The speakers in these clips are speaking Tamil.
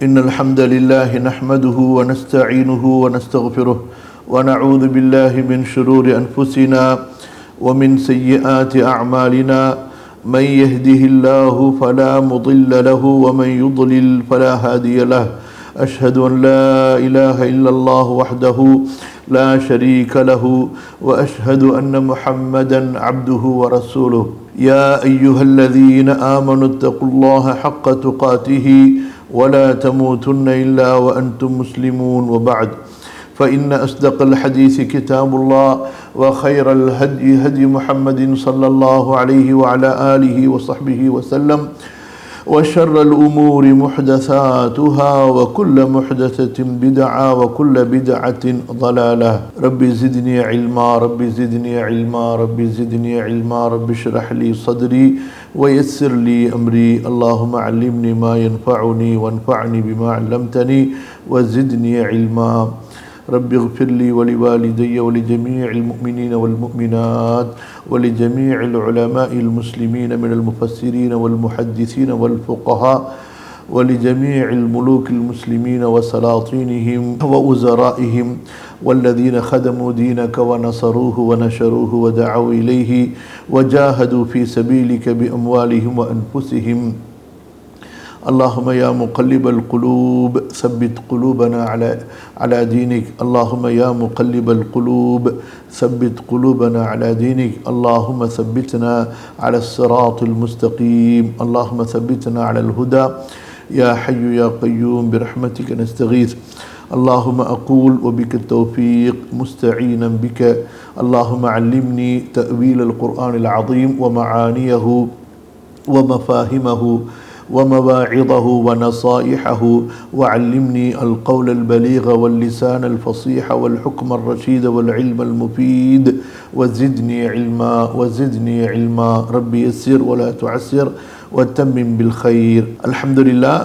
إن الحمد لله نحمده ونستعينه ونستغفره ونعوذ بالله من شرور أنفسنا ومن سيئات أعمالنا من يهده الله فلا مضل له ومن يضلل فلا هادي له أشهد أن لا إله إلا الله وحده لا شريك له وأشهد أن محمدا عبده ورسوله يا أيها الذين آمنوا اتقوا الله حق تقاته ولا تموتن إلا وأنتم مسلمون وبعد فإن أصدق الحديث كتاب الله وخير الهدي هدي محمد صلى الله عليه وعلى آله وصحبه وسلم وشر الأمور محدثاتها وكل محدثة بدعة وكل بدعة ضلالة ربي زدني علما ربي زدني علما ربي زدني علما ربي اشرح لي صدري ويسر لي أمري اللهم علمني ما ينفعني وانفعني بما علمتني وزدني علما رب اغفر لي ولوالدي ولجميع المؤمنين والمؤمنات ولجميع العلماء المسلمين من المفسرين والمحدثين والفقهاء ولجميع الملوك المسلمين وسلاطينهم ووزرائهم والذين خدموا دينك ونصروه ونشروه ودعوا إليه وجاهدوا في سبيلك بأموالهم وأنفسهم اللهم يا مقلب القلوب ثبت قلوبنا على دينك اللهم يا مقلب القلوب ثبت قلوبنا على دينك اللهم ثبتنا على الصراط المستقيم اللهم ثبتنا على الهدى يا حي يا قيوم برحمتك نستغيث اللهم أقول وبك التوفيق مستعينا بك اللهم علمني تأويل القرآن العظيم ومعانيه ومفاهمه ومواعظه ونصائحه وعلمني القول البليغ واللسان الفصيح والحكم الرشيد والعلم المفيد وزدني علما ربي يسر ولا تعسر وتمم بالخير الحمد لله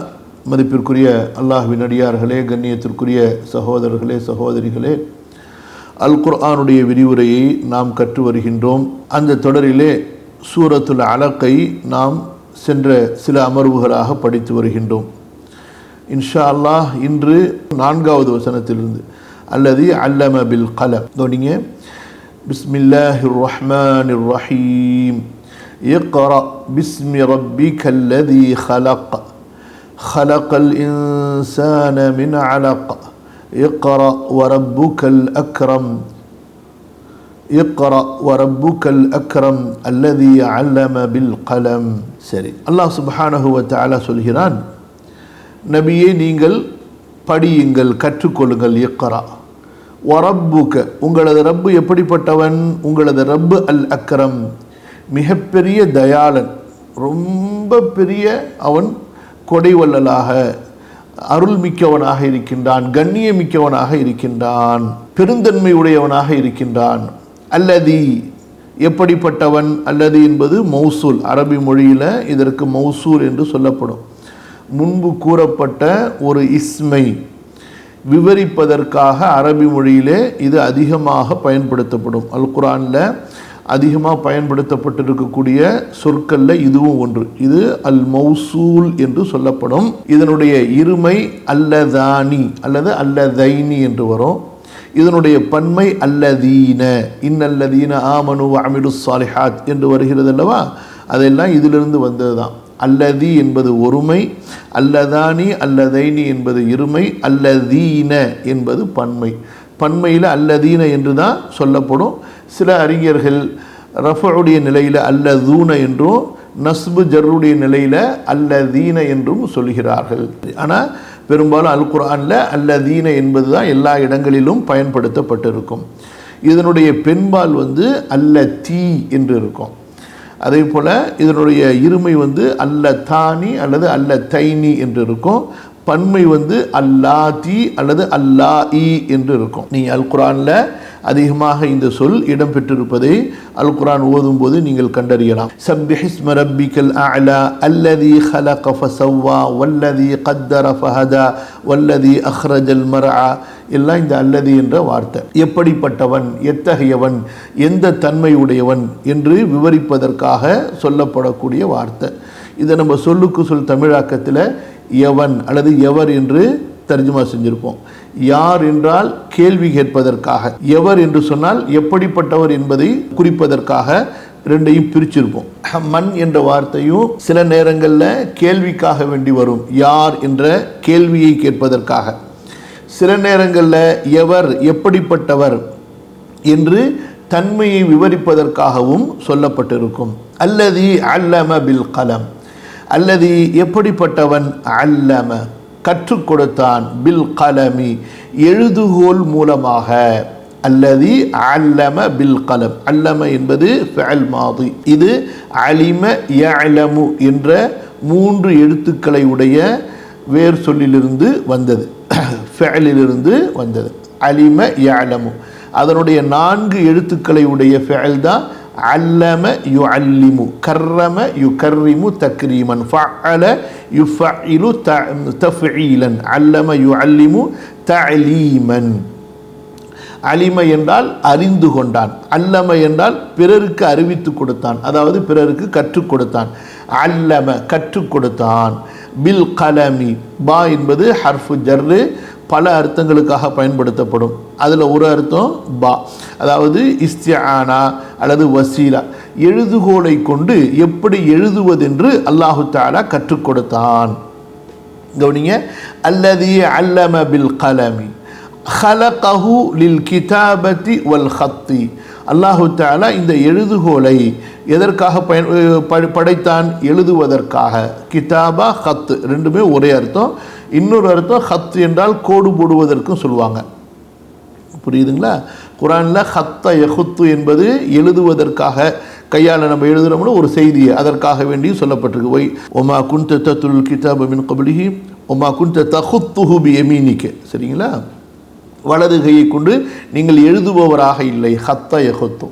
மதிப்பிற்குரிய அல்லாஹ்வின் அடியார்களே, கண்ணியத்திற்குரிய சகோதரர்களே சகோதரிகளே, அல் குர்ஆனுடைய விரிவுரையை நாம் கற்று வருகின்றோம். அந்த தொடரிலே சூரத்துல் அலக்கை நாம் சென்ற சில அமர்வுகளாக படித்து வருகின்றோம். இன்ஷா அல்லாஹ் இன்று 4வது வசனத்திலிருந்து அல்லதி அல்லம பில் கலம் கவனிங்க. பிஸ்மில்லாஹிர் ரஹ்மானிர் ரஹீம் இக்ரா பிஸ்மி ரப்பிக்கல்லதி خلق الإنسان من علق اقرأ وربك الأكرم اقرأ وربك الأكرم الذي علم بالقلم. சரி, அல்லாஹ் சுப்ஹானஹு வ தஆலா சொல்கிறான், நபியே நீங்கள் படியுங்கள், கற்றுக்கொள்ளுங்கள். இக்ரா வரப்புக, உங்களது ரப்பு எப்படிப்பட்டவன்? உங்களது ரப்பு அல் அக்ரம், மிகப்பெரிய தயாளன், ரொம்ப பெரிய அவன் கொடைவல்லலாக அருள் மிக்கவனாக இருக்கின்றான், கண்ணியமிக்கவனாக இருக்கின்றான், பெருந்தன்மை உடையவனாக இருக்கின்றான். அல்லதி எப்படிப்பட்டவன்? அல்லது என்பது மௌசூல், அரபி மொழியில் இதற்கு மௌசூல் என்று சொல்லப்படும். முன்பு கூறப்பட்ட ஒரு இஸ்மை விவரிப்பதற்காக அரபி மொழியிலே இது அதிகமாக பயன்படுத்தப்படும். அல் குர்ஆனில் அதிகமாக பயன்படுத்தப்பட்டிருக்கக்கூடிய சொற்களில் இதுவும் ஒன்று. இது அல் மௌசூல் என்று சொல்லப்படும். இதனுடைய இருமை அல்லதானி அல்லது அல்லதைனி என்று வரும். இதனுடைய பன்மை அல்லதீன, இன்னல்லதீன ஆமனு வஅமிலுஸ் ஸாலிஹாத் என்று வருகிறது அல்லவா, அதெல்லாம் இதிலிருந்து வந்தது தான். அல்லதி என்பது ஒருமை, அல்லதானி அல்லதைனி என்பது இருமை, அல்லதீன என்பது பன்மை. பன்மையில் அல்லதீன என்று தான் சொல்லப்படும். சில அறிஞர்கள் ரஃபுடைய நிலையில் அல்லதூன என்றும் நஸ்பு ஜர்ருடைய நிலையில் அல்லதீன என்றும் சொல்கிறார்கள். ஆனால் பெரும்பாலும் அல் குர்ஆனில் அல்லதீன என்பது தான் எல்லா இடங்களிலும் பயன்படுத்தப்பட்டிருக்கும். இதனுடைய பெண்பால் அல்லதீ என்று இருக்கும். அதே போல் இதனுடைய இருமை அல்லதானி அல்லது அல்லதைனி என்று இருக்கும். பன்மை அல்லாதி அல்லது அல்லாஇ என்று இருக்கும். நீ அல் குர்ஆனில் அதிகமாக இந்த சொல் இடம்பெற்றிருப்பதை அல் குர்ஆன் ஓதும் போது நீங்கள் கண்டறியலாம். சப்பிஹிஸ்ம ரப்பிக்கல் அஅலா அல்லதி خلق فسوى والذي قدر فهدى والذي أخرج المرعى எல்லாம் இந்த அல்லதி என்ற வார்த்தை. எப்படிப்பட்டவன், எத்தகையவன், எந்த தன்மையுடையவன் என்று விவரிப்பதற்காக சொல்லப்படக்கூடிய வார்த்தை. இதை நம்ம சொல்லுக்கு சொல் தமிழாக்கத்தில் எவன் அல்லது எவர் என்று தர்ஜுமா செஞ்சிருப்போம். யார் என்றால் கேள்வி கேட்பதற்காக, எவர் என்று சொன்னால் எப்படிப்பட்டவர் என்பதை குறிப்பதற்காக ரெண்டையும் பிரிச்சிருப்போம். மன் என்ற வார்த்தையும் சில நேரங்களில் கேள்விக்காக வேண்டி வரும், யார் என்ற கேள்வியை கேட்பதற்காக. சில நேரங்களில் எவர் எப்படிப்பட்டவர் என்று தன்மையை விவரிப்பதற்காகவும் சொல்லப்பட்டிருக்கும். அல்லதி அல்லம பில் கலம், அல்லதி எப்படிப்பட்டவன், அல்லம கற்றுக் கொடுத்தான், பில் கலமி எழுதுகோல் மூலமாக. அல்லதி அல்லம பில் கலம், அல்லம என்பது ஃபஅல் மாதி, இது அலிம யஅலமு என்ற 3 எழுத்துக்களை உடைய வேர் சொல்லிலிருந்து வந்தது, ஃபஅலிலிருந்து வந்தது. அலிம யஅலமு அதனுடைய 4 எழுத்துக்களை உடைய ஃபஅல் தான் அல்லம யுஅல்லிமு, கர்ரம யுகர்ரிமு தக்ரீமன், ஃபஅல யுஃபஇலு தஃஈலன், அல்லம யுஅல்லிமு தஅலீமன். அலிம என்றால் அறிந்து கொண்டான், அல்லம என்றால் பிறருக்கு அறிவித்து கொடுத்தான், அதாவது பிறருக்கு கற்றுக் கொடுத்தான். அல்லம கற்றுக் கொடுத்தான். பில் கலமி, பா என்பது ஹர்ஃபு ஜர்ரு, பல அர்த்தங்களுக்காக பயன்படுத்தப்படும். அதில் ஒரு அர்த்தம் பா, அதாவது இஸ்திஆனா அல்லது வசீலா, எழுதுகோலை கொண்டு எப்படி எழுதுவதென்று அல்லாஹு தஆலா கற்றுக் கொடுத்தான். கவனிங்க, அல்லதி அல்லம பில் கலமி ஹலகஹு லில் கிதாபத்தி வல் ஹத்தி. அல்லாஹு தஆலா இந்த எழுதுகோலை எதற்காக படைத்தான், எழுதுவதற்காக. கிதாபா ஹத் ரெண்டுமே ஒரே அர்த்தம். இன்னொரு அர்த்தம் ஹத் என்றால் கோடு போடுவதற்கும் சொல்லுவாங்க, புரியுதுங்களா? குர்ஆனில் ஹத்த யஹுத்து என்பது எழுதுவதற்காக, கையால் நம்ம எழுதுகிறோம்னு ஒரு செய்தியை அதற்காக வேண்டி சொல்லப்பட்டிருக்கு. ஒய் ஒமா குன்த தத்துல் கிதாப மின் கப்லிஹி ஒமா குன்த தஹுத்துஹு பி யமீனிக, சரிங்களா? வலது கையை கொண்டு நீங்கள் எழுதுபவராக இல்லை, ஹத்த யஹுத்து.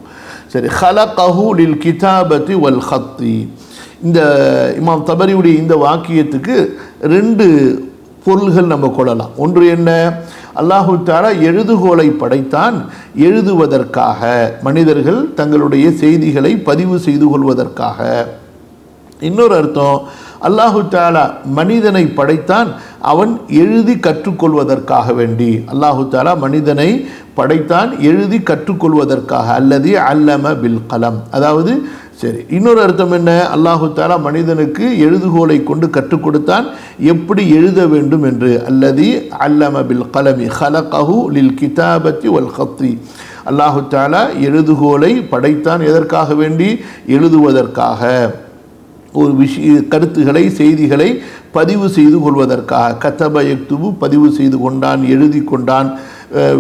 சரி, ஹலகஹு லில் கிதாபத்தி வல் ஹத்தி. இந்த இமாம் தபரியுடைய இந்த வாக்கியத்துக்கு 2 பொருள்கள் நம்ம கொள்ளலாம். ஒன்று என்ன, அல்லாஹு தஆலா எழுதுகோலை படைத்தான் எழுதுவதற்காக, மனிதர்கள் தங்களுடைய செய்திகளை பதிவு செய்து கொள்வதற்காக. இன்னொரு அர்த்தம், அல்லாஹு தஆலா மனிதனை படைத்தான் அவன் எழுதி கற்றுக்கொள்வதற்காக வேண்டி. அல்லாஹு தஆலா மனிதனை படைத்தான் எழுதி கற்றுக்கொள்வதற்காக. அல்லதி அல்லம பில் கலம், அதாவது சரி, இன்னொரு அர்த்தம் என்ன, அல்லாஹு தஆலா மனிதனுக்கு எழுதுகோலை கொண்டு கற்றுக் கொடுத்தான் எப்படி எழுத வேண்டும் என்று. அல்லதி அல்லம பில் கலமி ஹலகஹு லில் கிதாபத்தி வல் ஹத்தி. அல்லாஹு தஆலா எழுதுகோலை படைத்தான் எதற்காக வேண்டி, எழுதுவதற்காக, ஒரு கருத்துக்களை செய்திகளை பதிவு செய்து கொள்வதற்காக. கதப யக்துபு பதிவு செய்து கொண்டான், எழுதி கொண்டான்,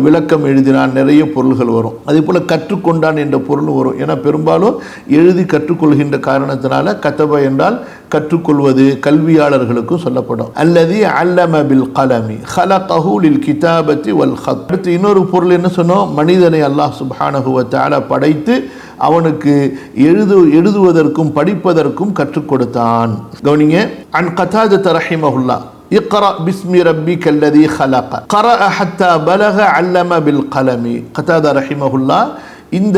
விளக்கம் எழுதினான், நிறைய பொருள்கள் வரும். அதே போல் கற்றுக்கொண்டான் என்ற பொருளும் வரும். ஏன்னா பெரும்பாலும் எழுதி கற்றுக்கொள்கின்ற காரணத்தினால கதப என்றால் கற்றுக்கொள்வது, கல்வியாளர்களுக்கும் சொல்லப்படும். அல்லதி அல்லம பில் கலமி ஹலகஹு லில் கிதாபத்தி வல் ஹத். அடுத்து இன்னொரு பொருள் என்ன சொன்னோம், மனிதனை அல்லாஹ் சுப்ஹானஹு வ தஆலா படைத்து அவனுக்கு எழுதுவதற்கும் படிப்பதற்கும் கற்றுக் கொடுத்தான். கவனிங்க, அன் கதாதத ரஹிமஹுல்லாஹ் இக்ரா பிஸ்மி ரப்பிக அல்லதி ஹலக கரஅ ஹத்தா பலக அல்லம பில் கலமி. கதாதா ரஹிமஹுல்லாஹ் இந்த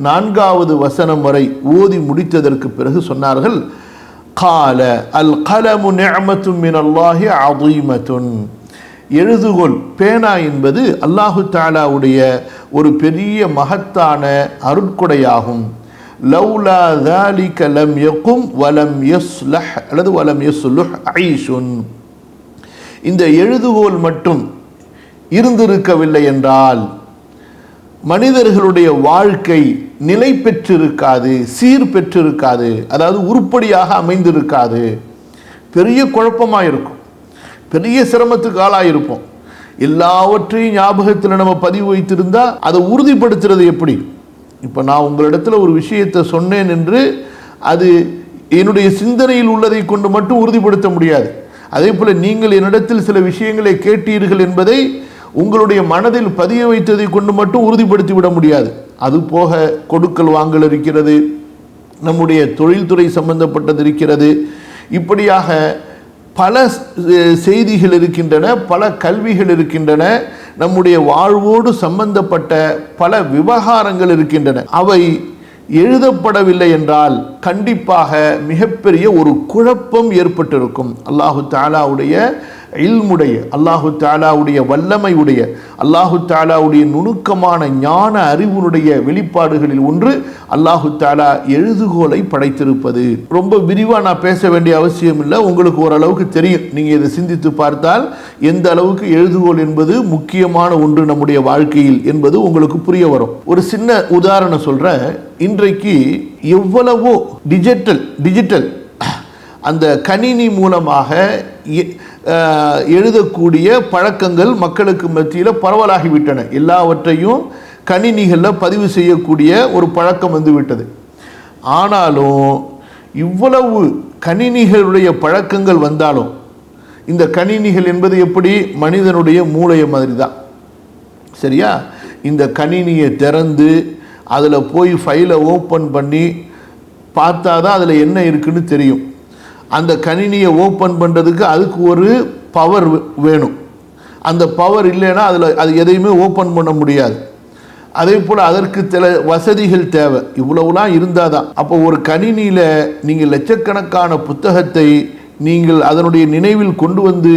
4வது வசனம் வரை ஓதி முடித்ததற்கு பிறகு சொன்னார்கள், கால அல் கலமு நிஅமத்தும் மினல்லாஹி அதீமத்துன். எழுதுகோல், பேனா என்பது அல்லாஹு தஆலாவுடைய ஒரு பெரிய மகத்தான அருட்கொடையாகும். லவ்லா ذلك لم يقم ولم يصلح அல்லது ولم يصلح عيش. இந்த எழுதுகோல் மட்டும் இருந்திருக்கவில்லை என்றால் மனிதர்களுடைய வாழ்க்கை நிலை பெற்றிருக்காது, சீர் பெற்றிருக்காது, அதாவது உருப்படியாக அமைந்திருக்காது. பெரிய குழப்பமாக இருக்கும், பெரிய சிரமத்துக்கு ஆளாயிருப்போம். எல்லாவற்றையும் ஞாபகத்தில் நம்ம பதிவு வைத்திருந்தால் அதை உறுதிப்படுத்துறது எப்படி? இப்போ நான் உங்களிடத்தில் ஒரு விஷயத்தை சொன்னேன் என்று அது என்னுடைய சிந்தனையில் உள்ளதை கொண்டு மட்டும் உறுதிப்படுத்த முடியாது. அதே போல் நீங்கள் என்னிடத்தில் சில விஷயங்களை கேட்டீர்கள் என்பதை உங்களுடைய மனதில் பதிய வைத்ததை கொண்டு மட்டும் உறுதிப்படுத்தி விட முடியாது. அது போக கொடுக்கல் வாங்கல் இருக்கிறது, நம்முடைய தொழில்துறை சம்பந்தப்பட்டது இருக்கிறது. இப்படியாக பல செய்திகள் இருக்கின்றன, பல கல்விகள் இருக்கின்றன, நம்முடைய வாழ்வோடு சம்பந்தப்பட்ட பல விவகாரங்கள் இருக்கின்றன. அவை எழுதப்படவில்லை என்றால் கண்டிப்பாக மிகப்பெரிய ஒரு குழப்பம் ஏற்பட்டிருக்கும். அல்லாஹு தஆலாவுடைய இல்முடைய, அல்லாஹு தஆலாவுடைய வல்லமையுடைய, அல்லாஹு தஆலாவுடைய நுணுக்கமான ஞான அறிவுடைய வெளிப்பாடுகளில் ஒன்று அல்லாஹு தஆலா எழுதுகோலை படைத்திருப்பது. ரொம்ப விரிவாக நான் பேச வேண்டிய அவசியம் இல்லை, உங்களுக்கு ஓரளவுக்கு தெரியும். நீங்கள் இதை சிந்தித்து பார்த்தால் எந்த அளவுக்கு எழுதுகோல் என்பது முக்கியமான ஒன்று நம்முடைய வாழ்க்கையில் என்பது உங்களுக்கு புரிய வரும். ஒரு சின்ன உதாரணம் சொல்கிறேன். இன்றைக்கு எவ்வளவோ டிஜிட்டல் அந்த கணினி மூலமாக எழுதக்கூடிய பழக்கங்கள் மக்களுக்கு மத்தியில் பரவலாகிவிட்டன. எல்லாவற்றையும் கணினிகளில் பதிவு செய்யக்கூடிய ஒரு பழக்கம் வந்துவிட்டது. ஆனாலும் இவ்வளவு கணினிகளுடைய பழக்கங்கள் வந்தாலும் இந்த கணினிகள் என்பது எப்படி மனிதனுடைய மூளையை மாதிரி தான், சரியா? இந்த கணினியை திறந்து அதில் போய் ஃபைலை ஓப்பன் பண்ணி பார்த்தா தான் அதில் என்ன இருக்குன்னு தெரியும். அந்த கணினியை ஓப்பன் பண்ணுறதுக்கு அதுக்கு ஒரு பவர் வேணும். அந்த பவர் இல்லைன்னா அது எதையுமே ஓப்பன் பண்ண முடியாது. அதே போல் அதற்கு சில வசதிகள் தேவை. இவ்வளவுலாம் இருந்தால் தான். அப்போ ஒரு கணினியில் நீங்கள் லட்சக்கணக்கான புத்தகத்தை நீங்கள் அதனுடைய நினைவில் கொண்டு வந்து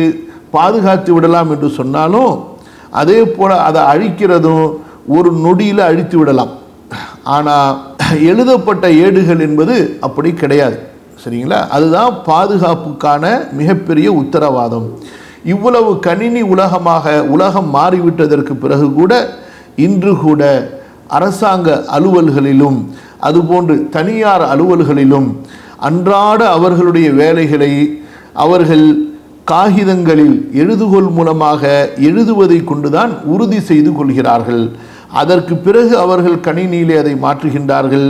பாதுகாத்து விடலாம் என்று சொன்னாலும் அதே போல் அதை அழிக்கிறதும் ஒரு நொடியில் அழித்து விடலாம். ஆனால் எழுதப்பட்ட ஏடுகள் என்பது அப்படி கிடையாது, சரிங்களா? அதுதான் பாதுகாப்புக்கான மிகப்பெரிய உத்தரவாதம். இவ்வளவு கணினி உலகம் மாறிவிட்டதற்கு பிறகு கூட இன்று கூட அரசாங்க அலுவல்களிலும் அதுபோன்று தனியார் அலுவல்களிலும் அன்றாட அவர்களுடைய வேலைகளை அவர்கள் காகிதங்களில் எழுதுகோல் மூலமாக எழுதுவதை கொண்டுதான் உறுதி செய்து கொள்கிறார்கள். அதற்கு பிறகு அவர்கள் கணினியிலே அதை மாற்றுகின்றார்கள்.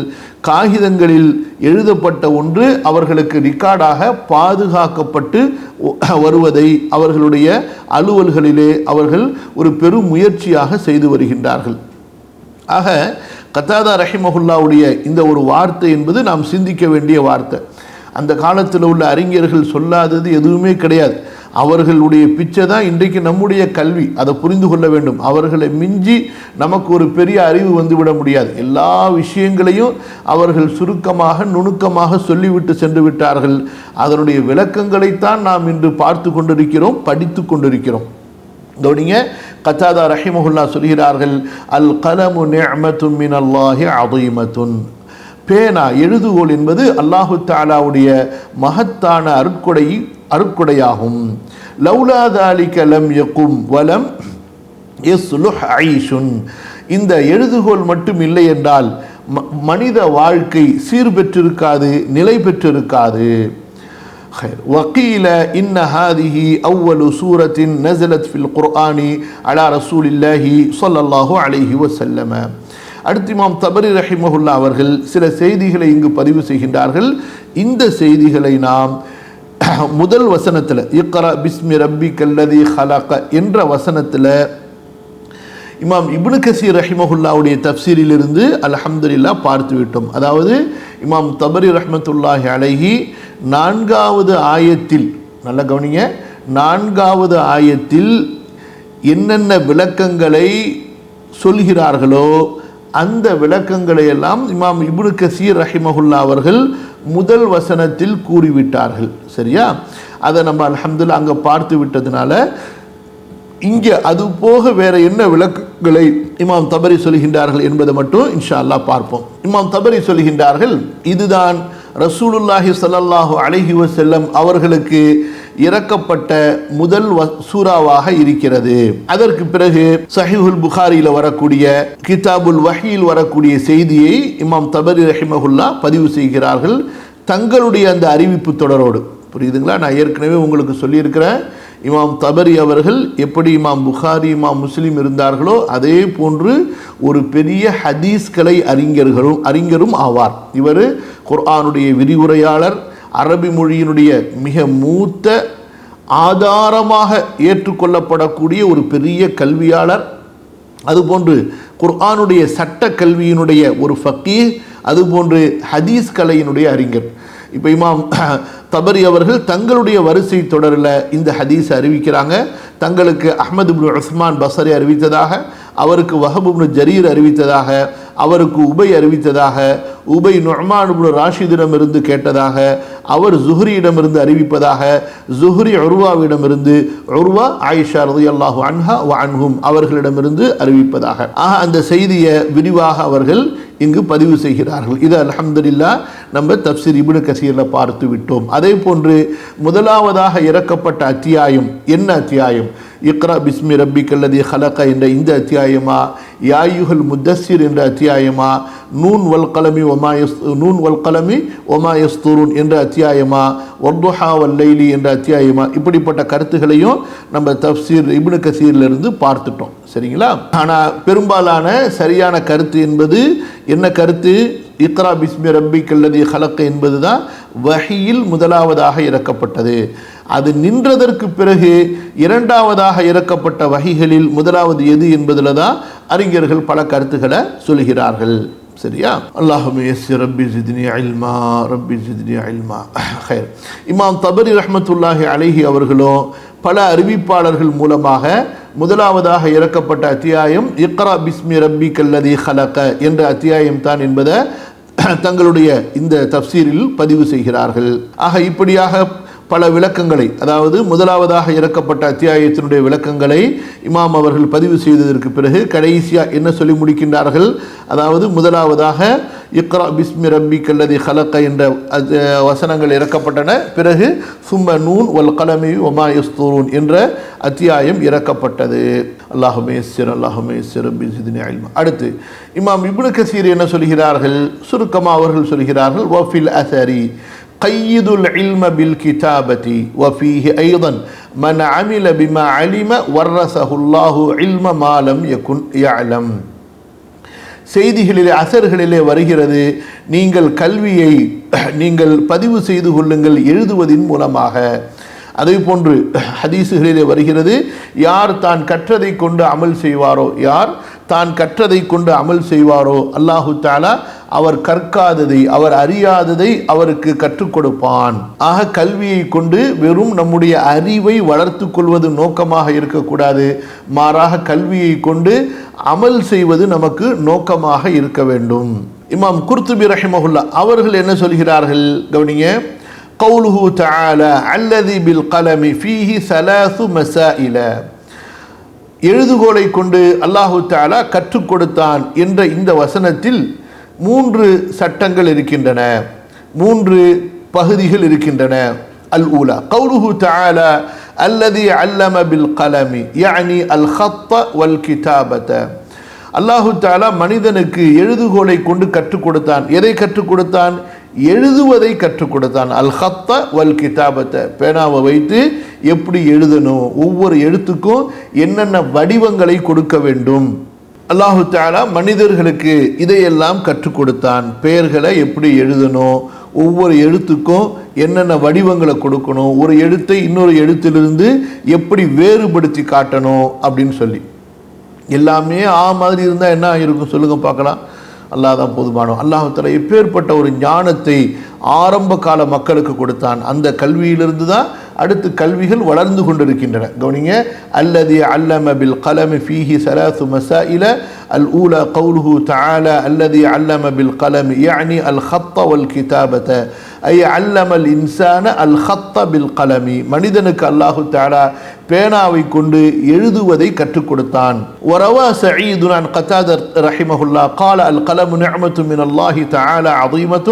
காகிதங்களில் எழுதப்பட்ட ஒன்று அவர்களுக்கு ரிக்கார்டாக பாதுகாக்கப்பட்டு வருவதை அவர்களுடைய அலுவல்களிலே அவர்கள் ஒரு பெரும் முயற்சியாக செய்து வருகின்றார்கள். ஆக கத்தாதா ரஹிமஹுல்லாவுடைய இந்த ஒரு வார்த்தை என்பது நாம் சிந்திக்க வேண்டிய வார்த்தை. அந்த காலத்தில் உள்ள அறிஞர்கள் சொல்லாதது எதுவுமே கிடையாது. அவர்களுடைய பிச்சை தான் இன்றைக்கு நம்முடைய கல்வி. அதை புரிந்து கொள்ள வேண்டும். அவர்களை மிஞ்சி நமக்கு ஒரு பெரிய அறிவு வந்துவிட முடியாது. எல்லா விஷயங்களையும் அவர்கள் சுருக்கமாக நுணுக்கமாக சொல்லிவிட்டு சென்று விட்டார்கள். அதனுடைய விளக்கங்களைத்தான் நாம் இன்று பார்த்து கொண்டிருக்கிறோம், படித்து கொண்டிருக்கிறோம். கவனிங்க, கத்தாதா ரஹிமஹுல்லா சொல்கிறார்கள், அல் கலமு நிஅமத்துன் மினல்லாஹி அதீமத்துன். பேனா எழுதுகோல் என்பது அல்லாஹு தஆலாவுடைய மகத்தான அருட்கொடையாகும். லௌலா தாலிக லம் யகும் வலம் யஸ்லுஹ் ஐஷுன். இந்த எழுதுகோல் மட்டும் இல்லை என்றால் மனித வாழ்க்கை சீர்பெற்றிருக்காது, நிலை பெற்றிருக்காது. وقيل إن هذه أول سورة نزلت في القرآن على رسول الله صلى الله عليه وسلم. அடுத்து இமாம் தபரி ரஹிமஹுல்லா அவர்கள் சில செய்திகளை இங்கு பதிவு செய்கின்றார்கள். இந்த செய்திகளை நாம் முதல் வசனத்தில் இக்ரா பிஸ்மி ரப்பிக்கல்லதி ஹலக என்ற வசனத்தில் இமாம் இப்னு கஸீர் ரஹிமஹுல்லாவுடைய தஃப்சீரிலிருந்து அல்ஹம்துலில்லாஹ் பார்த்து விட்டோம். அதாவது இமாம் தபரி ரஹ்மத்துல்லாஹி அலைஹி 4வது ஆயத்தில், நல்ல கவனிங்க, 4வது ஆயத்தில் என்னென்ன விளக்கங்களை சொல்கிறார்களோ அந்த விளக்கங்களை எல்லாம் இமாம் இப்னு கஸீர் ரஹிமஹுல்லா அவர்கள் முதல் வசனத்தில் கூறிவிட்டார்கள். சரியா? அதை நம்ம அல்ஹம்துலில்லாஹ் அங்கே பார்த்து விட்டதுனால இங்கே அது போக வேற என்ன விளக்கங்களை இமாம் தபரி சொல்கின்றார்கள் என்பதை மட்டும் இன்ஷா அல்லாஹ் பார்ப்போம். இமாம் தபரி சொல்கின்றார்கள், இதுதான் ரசூலுல்லாஹி ஸல்லல்லாஹு அலைஹி வஸல்லம் அவர்களுக்கு இறக்கப்பட்ட முதல் சூராவாக இருக்கிறது. அதற்கு பிறகு சஹீஹுல் புகாரியில் வரக்கூடிய கிதாபுல் வஹீல் வரக்கூடிய செய்தியை இமாம் தபரி ரஹிமஹுல்லா பதிவு செய்கிறார்கள் தங்களுடைய அந்த அறிவிப்பு தொடரோடு. புரியுதுங்களா? நான் ஏற்கனவே உங்களுக்கு சொல்லியிருக்கிறேன், இமாம் தபரி அவர்கள் எப்படி இமாம் புகாரி இமாம் முஸ்லிம் இருந்தார்களோ அதே போன்று ஒரு பெரிய ஹதீஸ்கலை அறிஞரும் ஆவார். இவர் குர்ஆனுடைய விரிவுரையாளர், அரபி மொழியினுடைய மிக மூத்த ஆதாரமாக ஏற்றுக்கொள்ளப்படக்கூடிய ஒரு பெரிய கல்வியாளர், அதுபோன்று குர்ஆனுடைய சட்ட கல்வியினுடைய ஒரு ஃபக்கீஹ், அதுபோன்று ஹதீஸ் கலையினுடைய அறிஞர். இப்போ இமாம் தபரி அவர்கள் தங்களுடைய வரிசை தொடரில் இந்த ஹதீஸை அறிவிக்கிறாங்க. தங்களுக்கு அஹ்மது இப்னு உஸ்மான் பஸரி அறிவித்ததாக, அவருக்கு வஹப் இப்னு ஜரீர் அறிவித்ததாக, அவருக்கு உபை அறிவித்ததாக, உபை நுஅமான் இப்னு ராஷிதிடமிருந்து கேட்டதாக, அவர் ஜுஹ்ரியிடமிருந்து அறிவிப்பதாக, ஜுஹ்ரி உர்வாவிடமிருந்து, உர்வா ஆயிஷா ரலியல்லாஹு அன்ஹா வ அன்ஹும் அவர்களிடமிருந்து அறிவிப்பதாக. அந்த செய்தியை விரிவாக அவர்கள் இங்கு பதிவு செய்கிறார்கள். இது அல்ஹம்துலில்லாஹ் நம்ம தஃப்சீர் இப்னு கஸீர்ல பார்த்து விட்டோம். அதே போன்று முதலாவதாக இறக்கப்பட்ட அத்தியாயம் என்ன அத்தியாயம்? இக்ரா பிஸ்மி ரப்பிக்கல்லதி ஹலக என்ற இந்த அத்தியாயமா, யா அய்யுஹல் முத்தஸ்ஸிர் என்ற அத்தியாயமா, நூன் வல் கலமி ஒமா யஸ்துரூன் என்ற அத்தியாயமா, வத்துஹா வல் லைலி என்ற அத்தியாயமா, இப்படிப்பட்ட கருத்துகளையும் நம்ம தஃப்சீர் இப்னு கஸீரிலிருந்து பார்த்துட்டோம். சரிங்களா? ஆனால் பெரும்பாலான சரியான கருத்து என்பது என்ன கருத்து? இக்ரா பிஸ்மி ரப்பிக்கல்லதி ஹலக என்பது தான் வஹியில் முதலாவதாக இறக்கப்பட்டது. அது நின்றதற்கு பிறகு இரண்டாவதாக இறக்கப்பட்ட வஹிகளில் முதலாவது எது என்பதில் தான் அறிஞர்கள் பல கருத்துக்களை சொல்கிறார்கள். சரியா? அல்லாஹும்ம யஸ்ஸிர் ரப்பி ஜித்னி இல்மா, ரப்பி ஜித்னி இல்மா. ஹைர். இமாம் தபரி ரஹ்மத்துல்லாஹி அலைஹி அவர்களும் பல அறிவிப்பாளர்கள் மூலமாக முதலாவதாக இறக்கப்பட்ட அத்தியாயம் இக்ரா பிஸ்மி ரப்பிக்கல்லதி ஹலக என்ற அத்தியாயம் தான் என்பதை தங்களுடைய இந்த தஃப்சீரில் பதிவு செய்கிறார்கள். ஆக இப்படியாக பல விளக்கங்களை, அதாவது முதலாவதாக இறக்கப்பட்ட அத்தியாயத்தினுடைய விளக்கங்களை இமாம் அவர்கள் பதிவு செய்ததற்கு பிறகு கடைசியா என்ன சொல்லி முடிக்கின்றார்கள்? அதாவது முதலாவதாக இக்ரா பிஸ்மி ரப்பிக்கல்லதி ஹலக என்ற வசனங்கள் இறக்கப்பட்டன. பிறகு சும்ம நூன் வல் கலமி ஒமா யஸ்துரூன் என்ற அத்தியாயம் இறக்கப்பட்டது. அல்லாஹும்ம யஸ்ஸிர் அல்லாஹும்ம யஸ்ஸிர் ரப்பி ஜித்னி இல்மா. அடுத்து இமாம் இப்னு கஸீர் என்ன சொல்கிறார்கள்? சுருக்கமாக அவர்கள் சொல்கிறார்கள், வஃபில் அஸரி قيد العلم بالكتابة وفيه أيضا من عمل بما علم ورثه الله علم ما لم يكن يعلم. செய்திகளிலே அசர்களிலே வருகிறது, நீங்கள் கல்வியை நீங்கள் பதிவு செய்து கொள்ளுங்கள் எழுதுவதின் மூலமாக. அதே போன்று ஹதீசுகளிலே வருகிறது, யார் தான் கற்றதை கொண்டு அமல் செய்வாரோ, யார் தான் கற்றதை கொண்டு அமல் செய்வாரோ அல்லாஹு தஆலா அவர் கற்காததை, அவர் அறியாததை அவருக்கு கற்றுக் கொடுப்பான். ஆக கல்வியை கொண்டு வெறும் நம்முடைய அறிவை வளர்த்து கொள்வது நோக்கமாக இருக்கக்கூடாது, மாறாக கல்வியை கொண்டு அமல் செய்வது நமக்கு நோக்கமாக இருக்க வேண்டும். இமாம் குர்துபி ரஹிமஹுல்லா அவர்கள் என்ன சொல்கிறார்கள்? கவனிங்க. கௌலுஹு தஆலா அல்லதி பில் கலமி ஃபீஹி ஸலாசு மஸாயில. எழுதுகோலை கொண்டு அல்லாஹு தஆலா கற்றுக் கொடுத்தான் என்ற இந்த வசனத்தில் 3 சட்டங்கள் இருக்கின்றன, 3 பகுதிகள் இருக்கின்றன. அல் ஊலா கௌலுஹு தஆலா அல்லதி அல்லம பில் கலமி யானி அல் ஹத்த வல் கிதாபத. அல்லாஹு தஆலா மனிதனுக்கு எழுதுகோலை கொண்டு கற்றுக் கொடுத்தான். எதை கற்றுக் கொடுத்தான்? எழுதுவதை கற்றுக் கொடுத்தான். அல் ஹத்த வல் கிதாபத்த, பேனாவை வைத்து எப்படி எழுதணும், ஒவ்வொரு எழுத்துக்கும் என்னென்ன வடிவங்களை கொடுக்க வேண்டும். அல்லாஹு தஆலா மனிதர்களுக்கு இதையெல்லாம் கற்றுக் கொடுத்தான். பெயர்களை எப்படி எழுதணும், ஒவ்வொரு எழுத்துக்கும் என்னென்ன வடிவங்களை கொடுக்கணும், ஒரு எழுத்தை இன்னொரு எழுத்திலிருந்து எப்படி வேறுபடுத்தி காட்டணும் அப்படின்னு சொல்லி. எல்லாமே மாதிரி இருந்தால் என்ன இருக்கும் சொல்லுங்க பார்க்கலாம்? அல்லாஹ் தான் போதுமானோம். அல்லாஹ் தஆலா எப்பேற்பட்ட ஒரு ஞானத்தை ஆரம்ப கால மக்களுக்கு கொடுத்தான். அந்த கல்வியிலிருந்து தான் அடுத்து கல்விகள் வளர்ந்து கொண்டிருக்கின்றன. கவனிங்க. அல்லதி அல்லம பில் கலமி ஃபீஹி ஸலாசு மஸாயில. அல் ஊலா கௌலுஹு தஆலா அல்லதி அல்லம பில் கலமி யானி அல் ஹத்த வல் கிதாபத ஐ அல்லமல் இன்சான அல் ஹத்த பில் கலமி. மனிதனுக்கு அல்லாஹு தஆலா பேனாவை கொண்டு எழுதுவதை கற்றுக் கொடுத்தான். வரவா சஈதுன் அன் கதாதா ரஹிமஹுல்லாஹ் قال القلم نعمة من الله تعالى عظيمة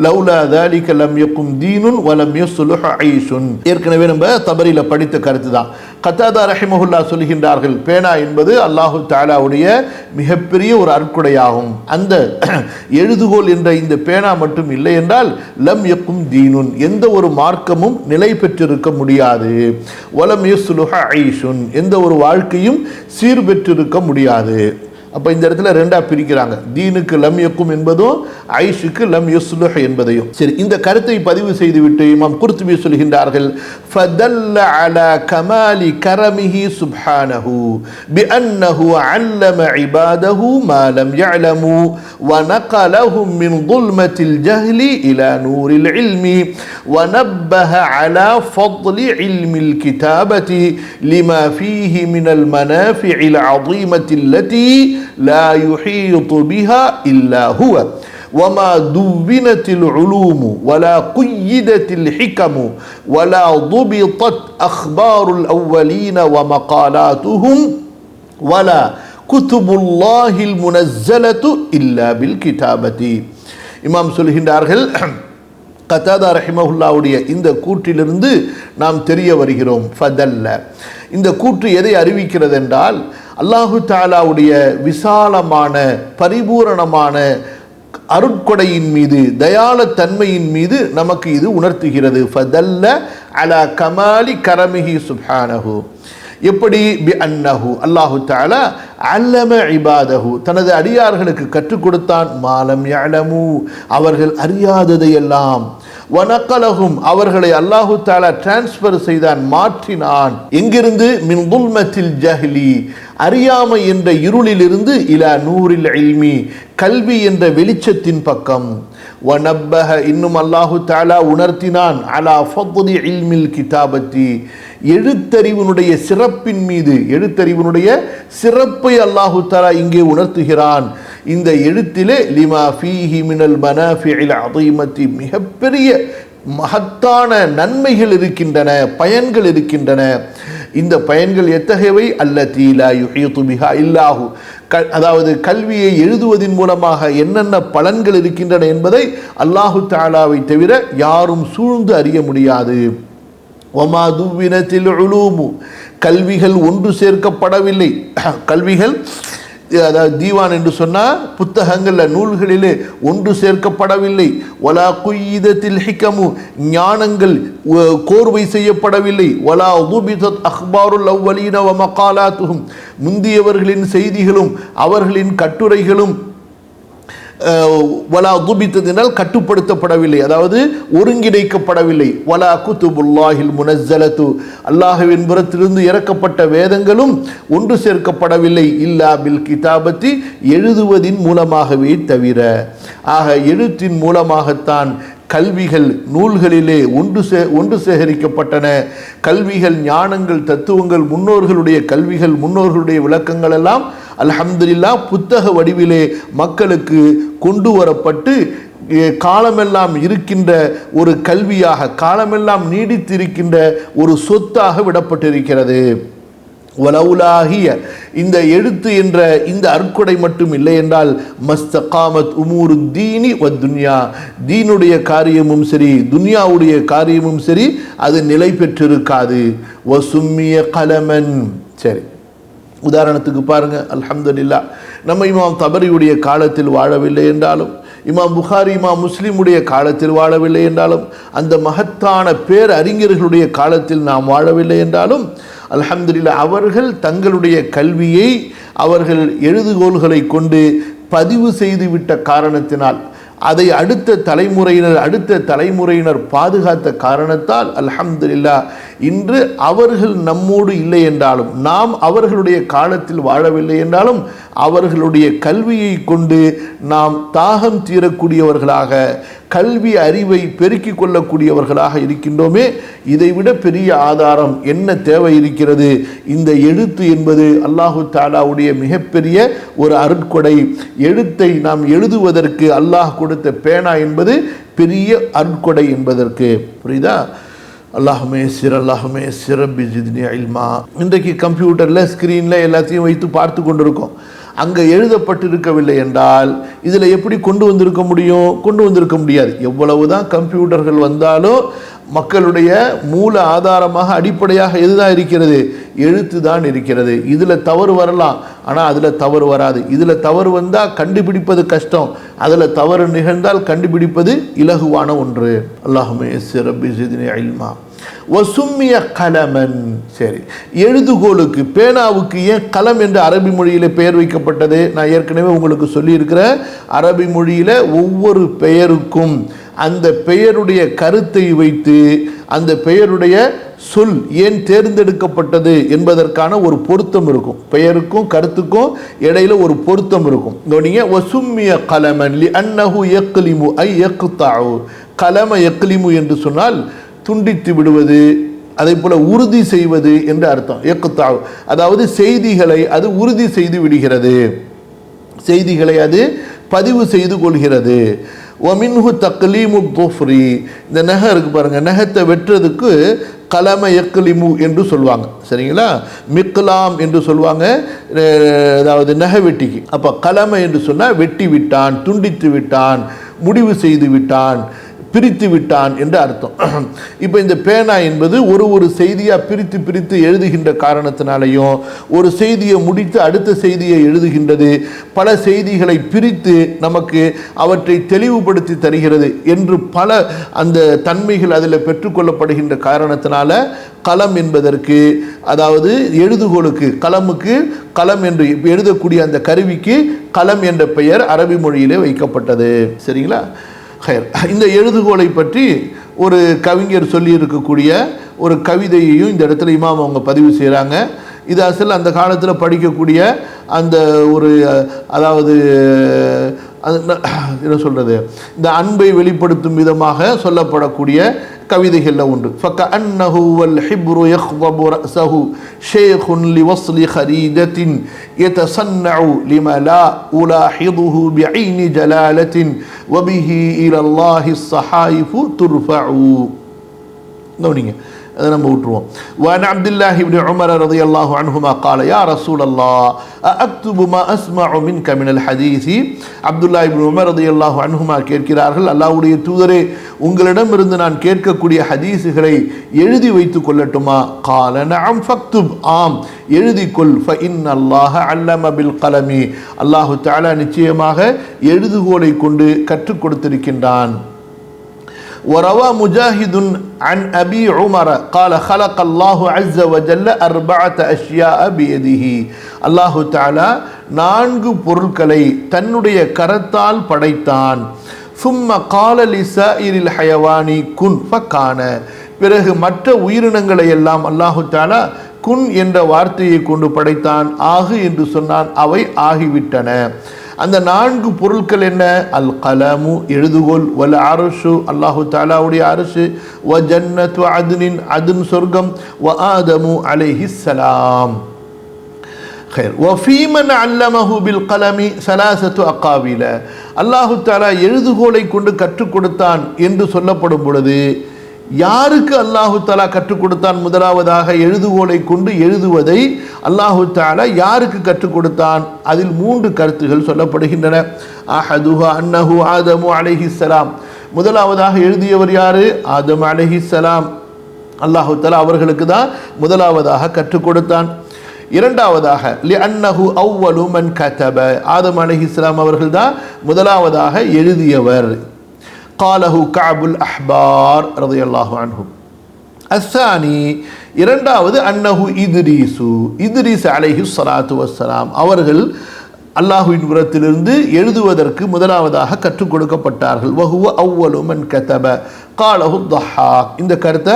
لولا ذلك لم يقم دين ولم يصلح عيش. ஏற்கனவே நம்ம தபரில படித்த கருத்து தான். கதாதா ரஹிமஹுல்லாஹ் சொல்கின்றார்கள், பேனா என்பது அல்லாஹு தஆலாவுடைய மிகப்பெரிய ஒரு அருட்கொடையாகும். அந்த எழுதுகோல் என்ற இந்த பேனா மட்டும் இல்லை என்றால் லம் யக்கும் தீனுன், எந்த ஒரு மார்க்கமும் நிலை பெற்றிருக்க முடியாது. வலம் யஸ்லுஹ ஐஷுன், எந்த ஒரு வாழ்க்கையும் சீர் பெற்றிருக்க முடியாது. அப்போ இந்த இடத்துல ரெண்டா பிரிக்கிறாங்க, தீனுக்கு லம் யக்கும் என்பதும் ஐஷுக்கு லம் யுஸ்லுஹ் என்பதையும். சரி, இந்த கருத்தை பதிவு செய்துவிட்டு இமாம் குர்துபி சொல்கின்றார்கள், ஃபதல்ல அலா கமாலி கரமிஹி சுப்ஹானஹு பிஅன்னஹு அல்லம இபாதஹு மா லம் யஅலமு வ நகலஹும் மின் ظுல்மத்தில் ஜஹ்லி இலா நூரில் இல்மி வ நப்பஹ அலா ஃபضل இல்மில் கிதாபதி லிமா ஃபீஹி மினல் மனாஃபிஇல் அஸீமத்தி அல்லதி لا يحيط بها إلا هو وما دونت العلوم ولا قيدت الحكم ولا ضبطت أخبار الأولين ومقالاتهم ولا كتب الله المنزلة إلا بالكتابة. இமாம் சொல்கின்றார்கள், கதாதா ரஹிமஹுல்லாவுடைய இந்த கூற்றிலிருந்து நாம் தெரிய வருகிறோம். ஃபதல்ல, இந்த கூற்று எதை அறிவிக்கிறது என்றால், அல்லாஹு தஆலாவுடைய விசாலமான பரிபூரணமான அருட்கொடையின் மீது, தயாள தன்மையின் மீது நமக்கு இது உணர்த்துகிறது. ஃபதல்ல அலா கமாலி கரமிஹி சுப்ஹானஹு, எப்படி பி அன்னஹு அல்லாஹு தஆலா அல்லம இபாதஹு தனது அடியார்களுக்கு கற்றுக் கொடுத்தான், மாலம் யஅலமு அவர்கள் அறியாததையெல்லாம், வனக்கலஹும் அவர்களை அல்லாஹு தஆலா டிரான்ஸ்ஃபர் செய்தான், மாற்றினான். எங்கிருந்து? மின் ظுல்மத்தில் ஜஹ்லி அறியாமை என்ற இருளிலிருந்து இலா நூரில் இல்மி கல்வி என்ற வெளிச்சத்தின் பக்கம். வனப்பஹ இன்னும் அல்லாஹு தஆலா உணர்த்தினான், அலா ஃபضل இல்மில் கிதாபத்தி எழுத்தறிவினுடைய சிறப்பின் மீது, எழுத்தறிவினுடைய சிறப்பை அல்லாஹு தஆலா இங்கே உணர்த்துகிறான். இந்த எழுத்திலே லிமா ஃபீஹி மினல் மனாஃபிஇல் அஸீமத்தி மிகப்பெரிய மகத்தான நன்மைகள் இருக்கின்றன, பயன்கள் இருக்கின்றன. இந்த பயன்கள் எத்தகையவை? அல்லதி லா யுஹீது பிஹா இல்லாஹு, அதாவது கல்வியை எழுதுவதன் மூலமாக என்னென்ன பலன்கள் இருக்கின்றன என்பதை அல்லாஹு தஆலாவை தவிர யாரும் சூழ்ந்து அறிய முடியாது. வமா துவினத்தில் உலூமு கல்விகள் ஒன்று சேர்க்கப்படவில்லை. கல்விகள் அதாவது தீவான் என்று சொன்னால் புத்தகங்களில் நூல்களிலே ஒன்று சேர்க்கப்படவில்லை. வலா குய்யிதத்தில் ஹிகமு ஞானங்கள் கோர்வை செய்யப்படவில்லை. வலா உதுபிதத் அஹ்பாருல் அவ்வலீன வ மகாலாத்துஹும் முந்தியவர்களின் செய்திகளும் அவர்களின் கட்டுரைகளும் வலா துபித்ததினால் கட்டுப்படுத்தப்படவில்லை, அதாவது ஒருங்கிணைக்கப்படவில்லை. வலா குதுபுல்லாஹில் முனஸ்ஸலத்து அல்லாஹ்வின் புறத்திலிருந்து இறக்கப்பட்ட வேதங்களும் ஒன்று சேர்க்கப்படவில்லை. இல்லா பில் கிதாபத்தி எழுதுவதின் மூலமாகவே தவிர. ஆக எழுத்தின் மூலமாகத்தான் கல்விகள் நூல்களிலே ஒன்று சேகரிக்கப்பட்டன. கல்விகள், ஞானங்கள், தத்துவங்கள், முன்னோர்களுடைய கல்விகள், முன்னோர்களுடைய விளக்கங்கள் எல்லாம் அல்ஹம்துலில்லாஹ் புத்தக வடிவிலே மக்களுக்கு கொண்டு வரப்பட்டு காலமெல்லாம் இருக்கின்ற ஒரு கல்வியாக, காலமெல்லாம் நீடித்திருக்கின்ற ஒரு சொத்தாக விடப்பட்டிருக்கிறது. வலவுலாகிய இந்த எழுத்து என்ற இந்த அற்கொடை மட்டும் இல்லை என்றால் மஸ்தகாமத் உமூரு தீனி வ துன்யா தீனுடைய காரியமும் சரி துன்யாவுடைய காரியமும் சரி அது நிலை பெற்றிருக்காது. வசும்மிய கலமன். சரி, உதாரணத்துக்கு பாருங்க, அல்ஹம்துலில்லாஹ் நம்ம இமாம் தபரியுடைய காலத்தில் வாழவில்லை என்றாலும், இமாம் புகாரி இமாம் முஸ்லிமுடைய காலத்தில் வாழவில்லை என்றாலும், அந்த மகத்தான பேர் அறிஞர்களுடைய காலத்தில் நாம் வாழவில்லை என்றாலும், அல்ஹம்துலில்லாஹ் அவர்கள் தங்களுடைய கல்வியை அவர்கள் எழுதுகோள்களை கொண்டு பதிவு செய்துவிட்ட காரணத்தினால், அதை அடுத்த தலைமுறையினர் பாதுகாத்த காரணத்தால் அல்ஹம்துலில்லாஹ் இன்று அவர்கள் நம்மோடு இல்லை என்றாலும், நாம் அவர்களுடைய காலத்தில் வாழவில்லை என்றாலும், அவர்களுடைய கல்வியை கொண்டு நாம் தாகம் தீரக்கூடியவர்களாக, கல்வி அறிவை பெருக்கிக் கொள்ளக்கூடியவர்களாக இருக்கின்றோமே. இதைவிட பெரிய ஆதாரம் என்ன தேவை இருக்கிறது? இந்த எழுத்து என்பது அல்லாஹு தஆலாவுடைய மிகப்பெரிய ஒரு அருட்கொடை. எழுத்தை நாம் எழுதுவதற்கு அல்லாஹ் கொடுத்த பேனா என்பது பெரிய அருட்கொடை என்பதற்கு. புரியுதா? அல்லாஹுமே சிரப்பி ஜித்னி இல்மா. இன்றைக்கு கம்ப்யூட்டரில் ஸ்க்ரீனில் எல்லாத்தையும் வைத்து பார்த்து கொண்டிருக்கோம். அங்கே எழுதப்பட்டிருக்கவில்லை என்றால் இதில் எப்படி கொண்டு வந்திருக்க முடியாது. எவ்வளவுதான் கம்ப்யூட்டர்கள் வந்தாலும் மக்களுடைய மூல ஆதாரமாக அடிப்படையாக எதுதான் இருக்கிறது? எழுத்து தான் இருக்கிறது. இதில் தவறு வரலாம், ஆனால் அதில் தவறு வராது. இதில் தவறு வந்தால் கண்டுபிடிப்பது கஷ்டம், அதில் தவறு நிகழ்ந்தால் கண்டுபிடிப்பது இலகுவான ஒன்று. அல்லாஹுமே சிரப்பி ஜித்னி இல்மா. வசும்மிய கலமன். சரி, எழுதுகோலுக்கு பேனாவுக்கு ஏன் கலம் என்று அரபி மொழியில் பெயர் வைக்கப்பட்டது? நான் ஏற்கனவே உங்களுக்கு சொல்லியிருக்கிறேன், அரபி மொழியில் ஒவ்வொரு பெயருக்கும் அந்த பெயருடைய கருத்தை வைத்து அந்த பெயருடைய சொல் ஏன் தேர்ந்தெடுக்கப்பட்டது என்பதற்கான ஒரு பொருத்தம் இருக்கும். பெயருக்கும் கருத்துக்கும் இடையில ஒரு பொருத்தம் இருக்கும். வசும்மிய கலமன் லி அன்னஹு யக்லிமு ஐ யக்தஉ. கலம யக்லிமு என்று சொன்னால் துண்டித்து விடுவது, அதே போல உறுதி செய்வது என்று அர்த்தம். யக்தஉ அதாவது செய்திகளை அது உறுதி செய்து விடுகிறது, செய்திகளை அது பதிவு செய்து கொள்கிறது. ஒமின்ஹு தக்லீமு துஃப்ரி. இந்த நகை இருக்கு பாருங்க, நகத்தை வெட்டுறதுக்கு கலம யக்லிமு என்று சொல்லுவாங்க. சரிங்களா? மிக்லாம் என்று சொல்லுவாங்க, அதாவது நகை வெட்டிக்கு. அப்போ கலம என்று சொன்னால் வெட்டி விட்டான், துண்டித்து விட்டான், முடிவு செய்து விட்டான், பிரித்து விட்டான் என்று அர்த்தம். இப்போ இந்த பேனா என்பது ஒரு செய்தியாக பிரித்து பிரித்து எழுதுகின்ற காரணத்தினாலையும், ஒரு செய்தியை முடித்து அடுத்த செய்தியை எழுதுகின்றது, பல செய்திகளை பிரித்து நமக்கு அவற்றை தெளிவுபடுத்தி தருகிறது என்று பல அந்த தன்மைகள் அதில் பெற்றுக்கொள்ளப்படுகின்ற காரணத்தினால கலம் என்பதற்கு, அதாவது எழுதுகோலுக்கு கலமுக்கு, கலம் என்று எழுதக்கூடிய அந்த கருவிக்கு கலம் என்ற பெயர் அரபி மொழியிலே வைக்கப்பட்டது. சரிங்களா? இந்த எழுதுகோலை பற்றி ஒரு கவிஞர் சொல்லி இருக்கக்கூடிய ஒரு கவிதையையும் இந்த இடத்துல இமாம் அவங்க பதிவு செய்கிறாங்க. இது அசல் அந்த காலத்தில் படிக்கக்கூடிய அந்த ஒரு, அதாவது என்ன சொல்கிறது, இந்த அன்பை வெளிப்படுத்தும் விதமாக சொல்லப்படக்கூடிய கவிதைகளில் உண்டு. ஃபக்கஅன்னஹு வல் ஹிப்ரு யக்தபு ரஸஹு ஷைഖுன் லிவஸ்லி ஹரீதத்தின் யதஸன்னஉ லிமா லா உலாஹிதுஹு பிஐனி ஜலாலத்தின் வபிஹி இலல்லாஹி ஸஹாயிஃபு துர்ஃபஉ. கவனிங்க, அதை நம்ம விட்டுருவோம். وعن عبد الله بن عمر رضي الله عنهما قال يا رسول الله أكتب ما أسمع منك من الحديث. அப்துல்லா இப்னு உமர் ரலியல்லாஹு அன்ஹுமா கேட்கிறார்கள், அல்லாஹ்வுடைய தூதரே, உங்களிடமிருந்து நான் கேட்கக்கூடிய ஹதீஸுகளை எழுதி வைத்துக் கொள்ளட்டுமா? قال نعم فاكتب. ஆம், எழுதிக்கொள். فإن الله علم بالقلم. அல்லாஹ் தஆலா நிச்சயமாக எழுதுகோலை கொண்டு கற்றுக் கொடுத்திருக்கின்றான். وروى مجاهد عن أبي عمر قال خلق الله عز وجل 4 أشياء بيده. அல்லாஹ் தஆலா 4 பொருட்களை தன்னுடைய கரத்தால் படைத்தான். ثم قال لسائر الحيوان كن فكان. பிறகு மற்ற உயிரினங்களை எல்லாம் அல்லாஹ் தஆலா குன் என்ற வார்த்தையை கொண்டு படைத்தான். ஆகு என்று சொன்னான், அவை ஆகிவிட்டன. அந்த 4 பொருட்கள் என்ன? அல் கலமு எழுதுகோல், வல் அர்ஷு அல்லாஹு தஆலாவுடைய அர்ஷு, வ ஜன்னத்து அத்னின் அத்ன் சொர்க்கம், வ ஆதமு அலைஹிஸ்ஸலாம். خير وفي من علمه بالقلم 3 أقاويل. அல்லாஹு தஆலா எழுதுகோலை கொண்டு கற்றுக் கொடுத்தான் என்று சொல்லப்படும் பொழுது யாருக்கு அல்லாஹு தஆலா கற்றுக் கொடுத்தான்? முதலாவதாக எழுதுகோலை கொண்டு எழுதுவதை அல்லாஹு தஆலா யாருக்கு கற்றுக் கொடுத்தான்? அதில் 3 கருத்துகள் சொல்லப்படுகின்றன. அஹதுஹா அன்னஹு ஆதமு அலைஹிஸ்ஸலாம். முதலாவதாக எழுதியவர் யாரு? ஆதம் அலைஹிஸ்ஸலாம். அல்லாஹு தஆலா அவர்களுக்கு தான் முதலாவதாக கற்றுக் கொடுத்தான். இரண்டாவதாக லிஅன்னஹு அவ்வலு மன் கதப. ஆதம் அலைஹிஸ்ஸலாம் அவர்கள் தான் முதலாவதாக எழுதியவர். قاله كعب الأحبار رضي الله عنه. الثاني இரண்டாவது அன்னஹு இத்ரீஸ் அலைஹி ஸலாத்து வஸ்ஸலாம் அவர்கள் அல்லாஹ்வின் புறத்திலிருந்து எழுதுவதற்கு முதலாவதாக கற்றுக் கொடுக்கப்பட்டார்கள். வஹுவ அவ்வலு மன் கதப قاله الضحاك. இந்த கருத்தை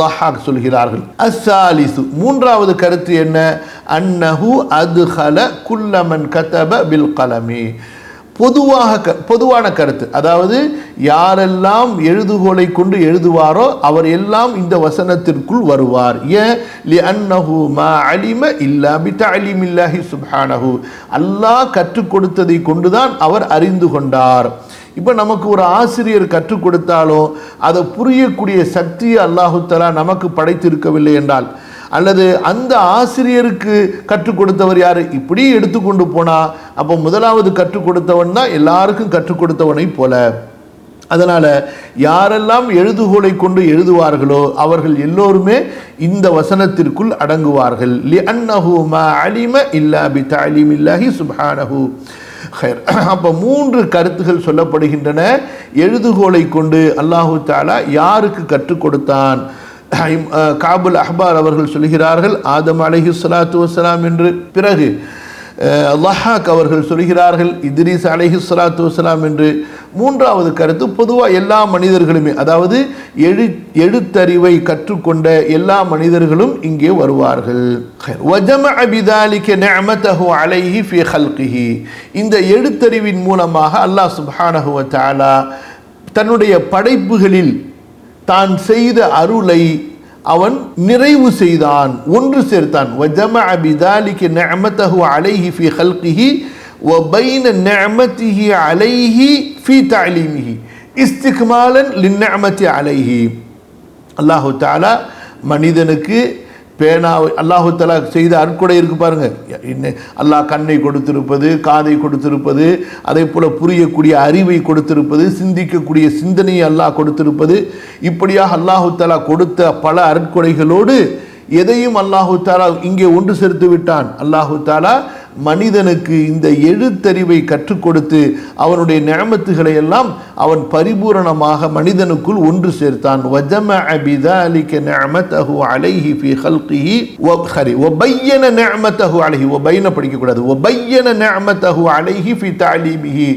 ضحاك சொல்கிறார்கள். الثالث மூன்றாவது கருத்து என்ன? அன்னஹு அத்கல குல்ல மன் கதப بالقلم. பொதுவான கருத்து, அதாவது யாரெல்லாம் எழுதுகோலை கொண்டு எழுதுவாரோ அவர் எல்லாம் இந்த வசனத்திற்குள் வருவார். ஏன்? லிஅன்னஹு மா அலிம இல்லா பிதஅலீமில்லாஹி சுப்ஹானஹு. அல்லாஹ் கற்றுக் கொடுத்ததை கொண்டுதான் அவர் அறிந்து கொண்டார். இப்போ நமக்கு ஒரு ஆசிரியர் கற்றுக் கொடுத்தாலும் அதை புரியக்கூடிய சக்தியை அல்லாஹு தஆலா நமக்கு படைத்திருக்கவில்லை என்றால், அல்லது அந்த ஆசிரியருக்கு கற்றுக் கொடுத்தவர் யாரு, இப்படி எடுத்துக்கொண்டு போனா அப்போ முதலாவது கற்றுக் கொடுத்தவன் தான் எல்லாருக்கும் கற்றுக் கொடுத்தவனை போல. அதனால யாரெல்லாம் எழுதுகோலை கொண்டு எழுதுவார்களோ அவர்கள் எல்லோருமே இந்த வசனத்திற்குள் அடங்குவார்கள். லிஅன்னஹு மா அலிம இல்லா பிதஅலீமில்லாஹி சுப்ஹானஹு. அப்போ 3 கருத்துகள் சொல்லப்படுகின்றன. எழுதுகோலை கொண்டு அல்லாஹு தஆலா யாருக்கு கற்றுக் கொடுத்தான்? காபுல் அஹ்பார் அவர்கள் சொல்கிறார்கள் ஆதம் அலைஹிஸ்ஸலாத்து வஸ்ஸலாம் என்று, பிறகு லஹாக் அவர்கள் சொல்கிறார்கள் இத்ரீஸ் அலைஹிஸ்ஸலாத்து வஸ்ஸலாம் என்று. மூன்றாவது கருத்து பொதுவாக எல்லா மனிதர்களுமே, அதாவது எழுத்தறிவை கற்றுக்கொண்ட எல்லா மனிதர்களும் இங்கே வருவார்கள். வஜமஅ பிதாலிக நிஅமதஹு அலைஹி ஃபீ ஹல்கிஹி, இந்த எழுத்தறிவின் மூலமாக அல்லாஹ் சுப்ஹானஹு வ தஆலா தன்னுடைய படைப்புகளில் தான் செய்த அருளை அவன் நிறைவு செய்தான், ஒன்று சேர்த்தான். வஜமஅ பிதாலிக நிஅமதஹு அலைஹி ஃபீ ஹல்கிஹி வ பைன நிஅமதிஹி அலைஹி ஃபீ தஅலீமிஹி இஸ்திக்மாலன் லின்னிஅமதி அலைஹி. அல்லாஹு தஆலா மனிதனுக்கு பேனாவை அல்லாஹு தஆலா செய்த அருட்கொடை இருக்கு பாருங்க. அல்லாஹ் கண்ணை கொடுத்திருப்பது, காதை கொடுத்திருப்பது, அதே போல புரியக்கூடிய அறிவை கொடுத்திருப்பது, சிந்திக்கக்கூடிய சிந்தனையை அல்லாஹ் கொடுத்திருப்பது, இப்படியாக அல்லாஹு தஆலா கொடுத்த பல அருட்கொடைகளோடு எதையும் அல்லாஹு தஆலா இங்கே ஒன்று சேர்த்து விட்டான். அல்லாஹு தஆலா மனிதனுக்கு இந்த எழுத்தறிவை கற்றுக் கொடுத்து அவனுடைய நிஅமத்துகளை எல்லாம் அவன் பரிபூரணமாக மனிதனுக்குள் ஒன்று சேர்த்தான். வஜமஅ பிதாலிக நிஅமதஹு அலைஹி ஃபீ ஹல்கிஹி வ பையன நிஅமதஹு அலைஹி, வ பைன படிக்க கூடாது, வ பையன நிஅமதஹு அலைஹி ஃபீ தஅலீமிஹி.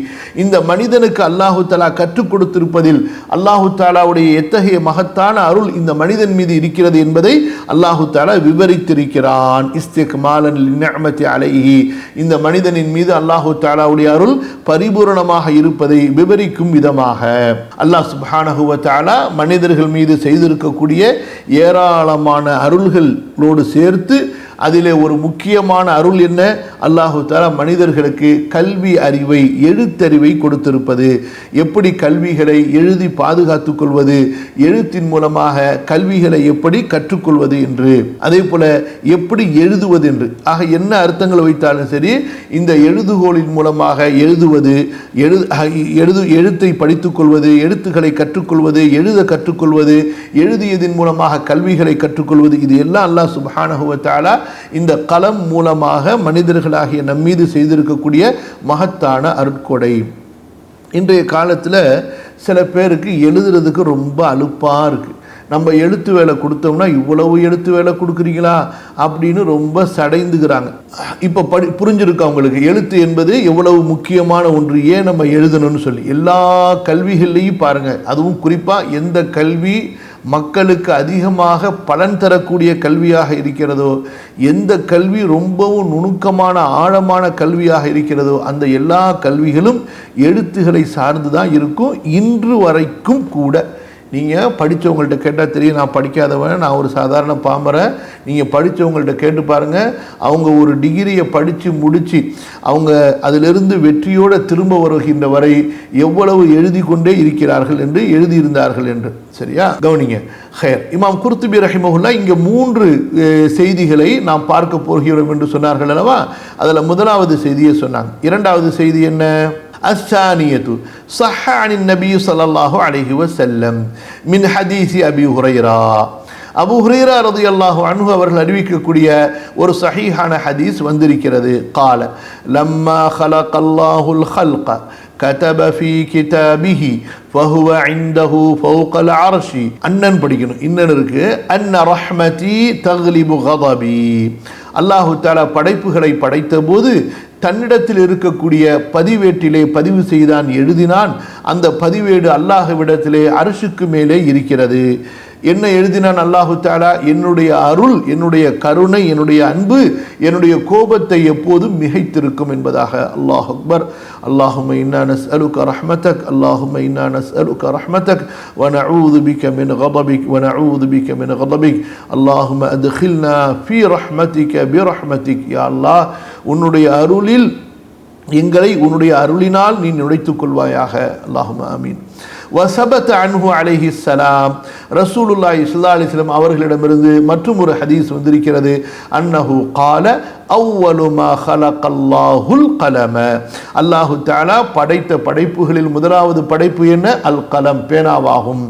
இந்த மனிதனுக்கு அல்லாஹு தஆலா கற்றுக் கொடுத்திருப்பதில் அல்லாஹு தஆலாவுடைய எத்தகைய மகத்தான அருள் இந்த மனிதன் மீது இருக்கிறது என்பதை அல்லாஹு தஆலா விவரித்திருக்கிறான். இஸ்திக்மாலன் லின்னிஅமதி அலைஹி, இந்த மனிதனின் மீது அல்லாஹு தஆலாவுடைய அருள் பரிபூரணமாக இருப்பதை விவரிக்கும் விதமாக அல்லாஹ் சுப்ஹானஹு வ தஆலா மனிதர்கள் மீது செய்திருக்கக்கூடிய ஏராளமான அருள்களோடு சேர்த்து அதிலே ஒரு முக்கியமான அருள் என்ன? அல்லாஹு தஆலா மனிதர்களுக்கு கல்வி அறிவை, எழுத்தறிவை கொடுத்திருப்பது. எப்படி கல்விகளை எழுதி பாதுகாத்துக் கொள்வது, எழுத்தின் மூலமாக கல்விகளை எப்படி கற்றுக்கொள்வது என்று, அதே போல எப்படி எழுதுவது என்று. ஆக என்ன அர்த்தங்கள் வைத்தாலும் சரி, இந்த எழுதுகோலின் மூலமாக எழுதுவது, எழுத்தை படித்துக் கொள்வது, எழுத்துக்களை கற்றுக்கொள்வது, எழுத கற்றுக்கொள்வது, எழுதியதின் மூலமாக கல்விகளை கற்றுக்கொள்வது, இது எல்லாம் அல்லாஹ் சுப்ஹானஹு வ தஆலா இந்த கலம் மூலமாக மனிதர்களாகிய நம்மீது செய்திருக்கக்கூடிய மகத்தான அருட்கொடை. இன்றைய காலத்தில் சில பேருக்கு எழுதுறதுக்கு ரொம்ப அலுப்பாக இருக்குது. நம்ம எழுத்து வேலை கொடுத்தோம்னா இவ்வளவு எழுத்து வேலை கொடுக்குறீங்களா அப்படின்னு ரொம்ப சடைந்துக்கிறாங்க. இப்போ புரிஞ்சிருக்கு அவங்களுக்கு எழுத்து என்பது எவ்வளவு முக்கியமான ஒன்று, ஏன் நம்ம எழுதணும்னு சொல்லி. எல்லா கல்விகள்லையும் பாருங்கள், அதுவும் குறிப்பாக எந்த கல்வி மக்களுக்கு அதிகமாக பலன் தரக்கூடிய கல்வியாக இருக்கிறதோ, எந்த கல்வி ரொம்பவும் நுணுக்கமான ஆழமான கல்வியாக இருக்கிறதோ, அந்த எல்லா கல்விகளும் எழுத்துக்களை சார்ந்து தான் இருக்கும். இன்று வரைக்கும் கூட நீங்கள் படித்தவங்கள்ட்ட கேட்டால் தெரியும். நான் படிக்காதவன், நான் ஒரு சாதாரண பாமரன். நீங்கள் படித்தவங்கள்ட்ட கேட்டு பாருங்கள், அவங்க ஒரு டிகிரியை படித்து முடித்து அவங்க அதிலிருந்து வெற்றியோடு திரும்ப வருகின்ற வரை எவ்வளவு எழுதி கொண்டே இருக்கிறார்கள் என்று எழுதியிருந்தார்கள் என்று. சரியா, கவனிங்க. ஹைர், இமாம் குர்துபி ரஹிமஹுல்லா இங்கே 3 செய்திகளை நாம் பார்க்க போகிறோம் என்று சொன்னார்கள் அல்லவா? அதில் முதலாவது செய்தியை சொன்னாங்க. இரண்டாவது செய்தி என்ன? الثانية صح عن النبي صلى الله عليه وسلم من حديث أبي هريرة. அபூ ஹுரைரா ரலியல்லாஹு அன்ஹு அவர்கள் அறிவிக்கக்கூடிய ஒரு சஹீஹான ஹதீஸ் வந்திருக்கிறது. قال لما خلق الله الخلق كتب في كتابه فهو عنده فوق العرش. அண்ணன் படிக்கணும், இன்னன் இருக்கு. அன்ன ரஹ்மதி தக்லிபு கதபி. அல்லாஹு தஆலா படைப்புகளை படைத்த போது தன்னிடத்தில் இருக்கக்கூடிய பதிவேட்டிலே பதிவு செய்தான், எழுதினான். அந்த பதிவேடு அல்லாஹ்விடத்திலே அர்ஷுக்கு மேலே இருக்கிறது. என்ன எழுதினான் அல்லாஹு தஆலா? என்னுடைய அருள், என்னுடைய கருணை, என்னுடைய அன்பு, என்னுடைய கோபத்தை எப்போதும் மிகைத்திருக்கும் என்பதாக. அல்லாஹ் அக்பர். அல்லாஹும்ம இன்னா நஸ்அலுக ரஹ்மதக், அல்லாஹும்ம இன்னா நஸ்அலுக ரஹ்மதக் வ நஊது பிக மின் கதபிக் வ நஊது பிக மின் கதபிக் அல்லாஹும்ம அத்கில்னா ஃபீ ரஹ்மதிக பிரஹ்மதிக். யா அல்லாஹ், உன்னுடைய அருளில் எங்களை உன்னுடைய அருளினால் நீ நுழைத்துக் கொள்வாயாக. அல்லாஹும்ம ஆமீன். வசபத் அன்ஹு அலைஹி ஸலாம், ரசூலுல்லாஹி ஸல்லல்லாஹு அலைஹி வஸல்லம் அவர்களிடமிருந்து மற்றும் ஒரு ஹதீஸ் வந்திருக்கிறது. அன்னஹு கால அவ்வலு மா ஹலகல்லாஹுல் கலம. அல்லாஹு தஆலா படைத்த படைப்புகளில் முதலாவது படைப்பு என்ன? அல் கலம், பேனாவாகும்.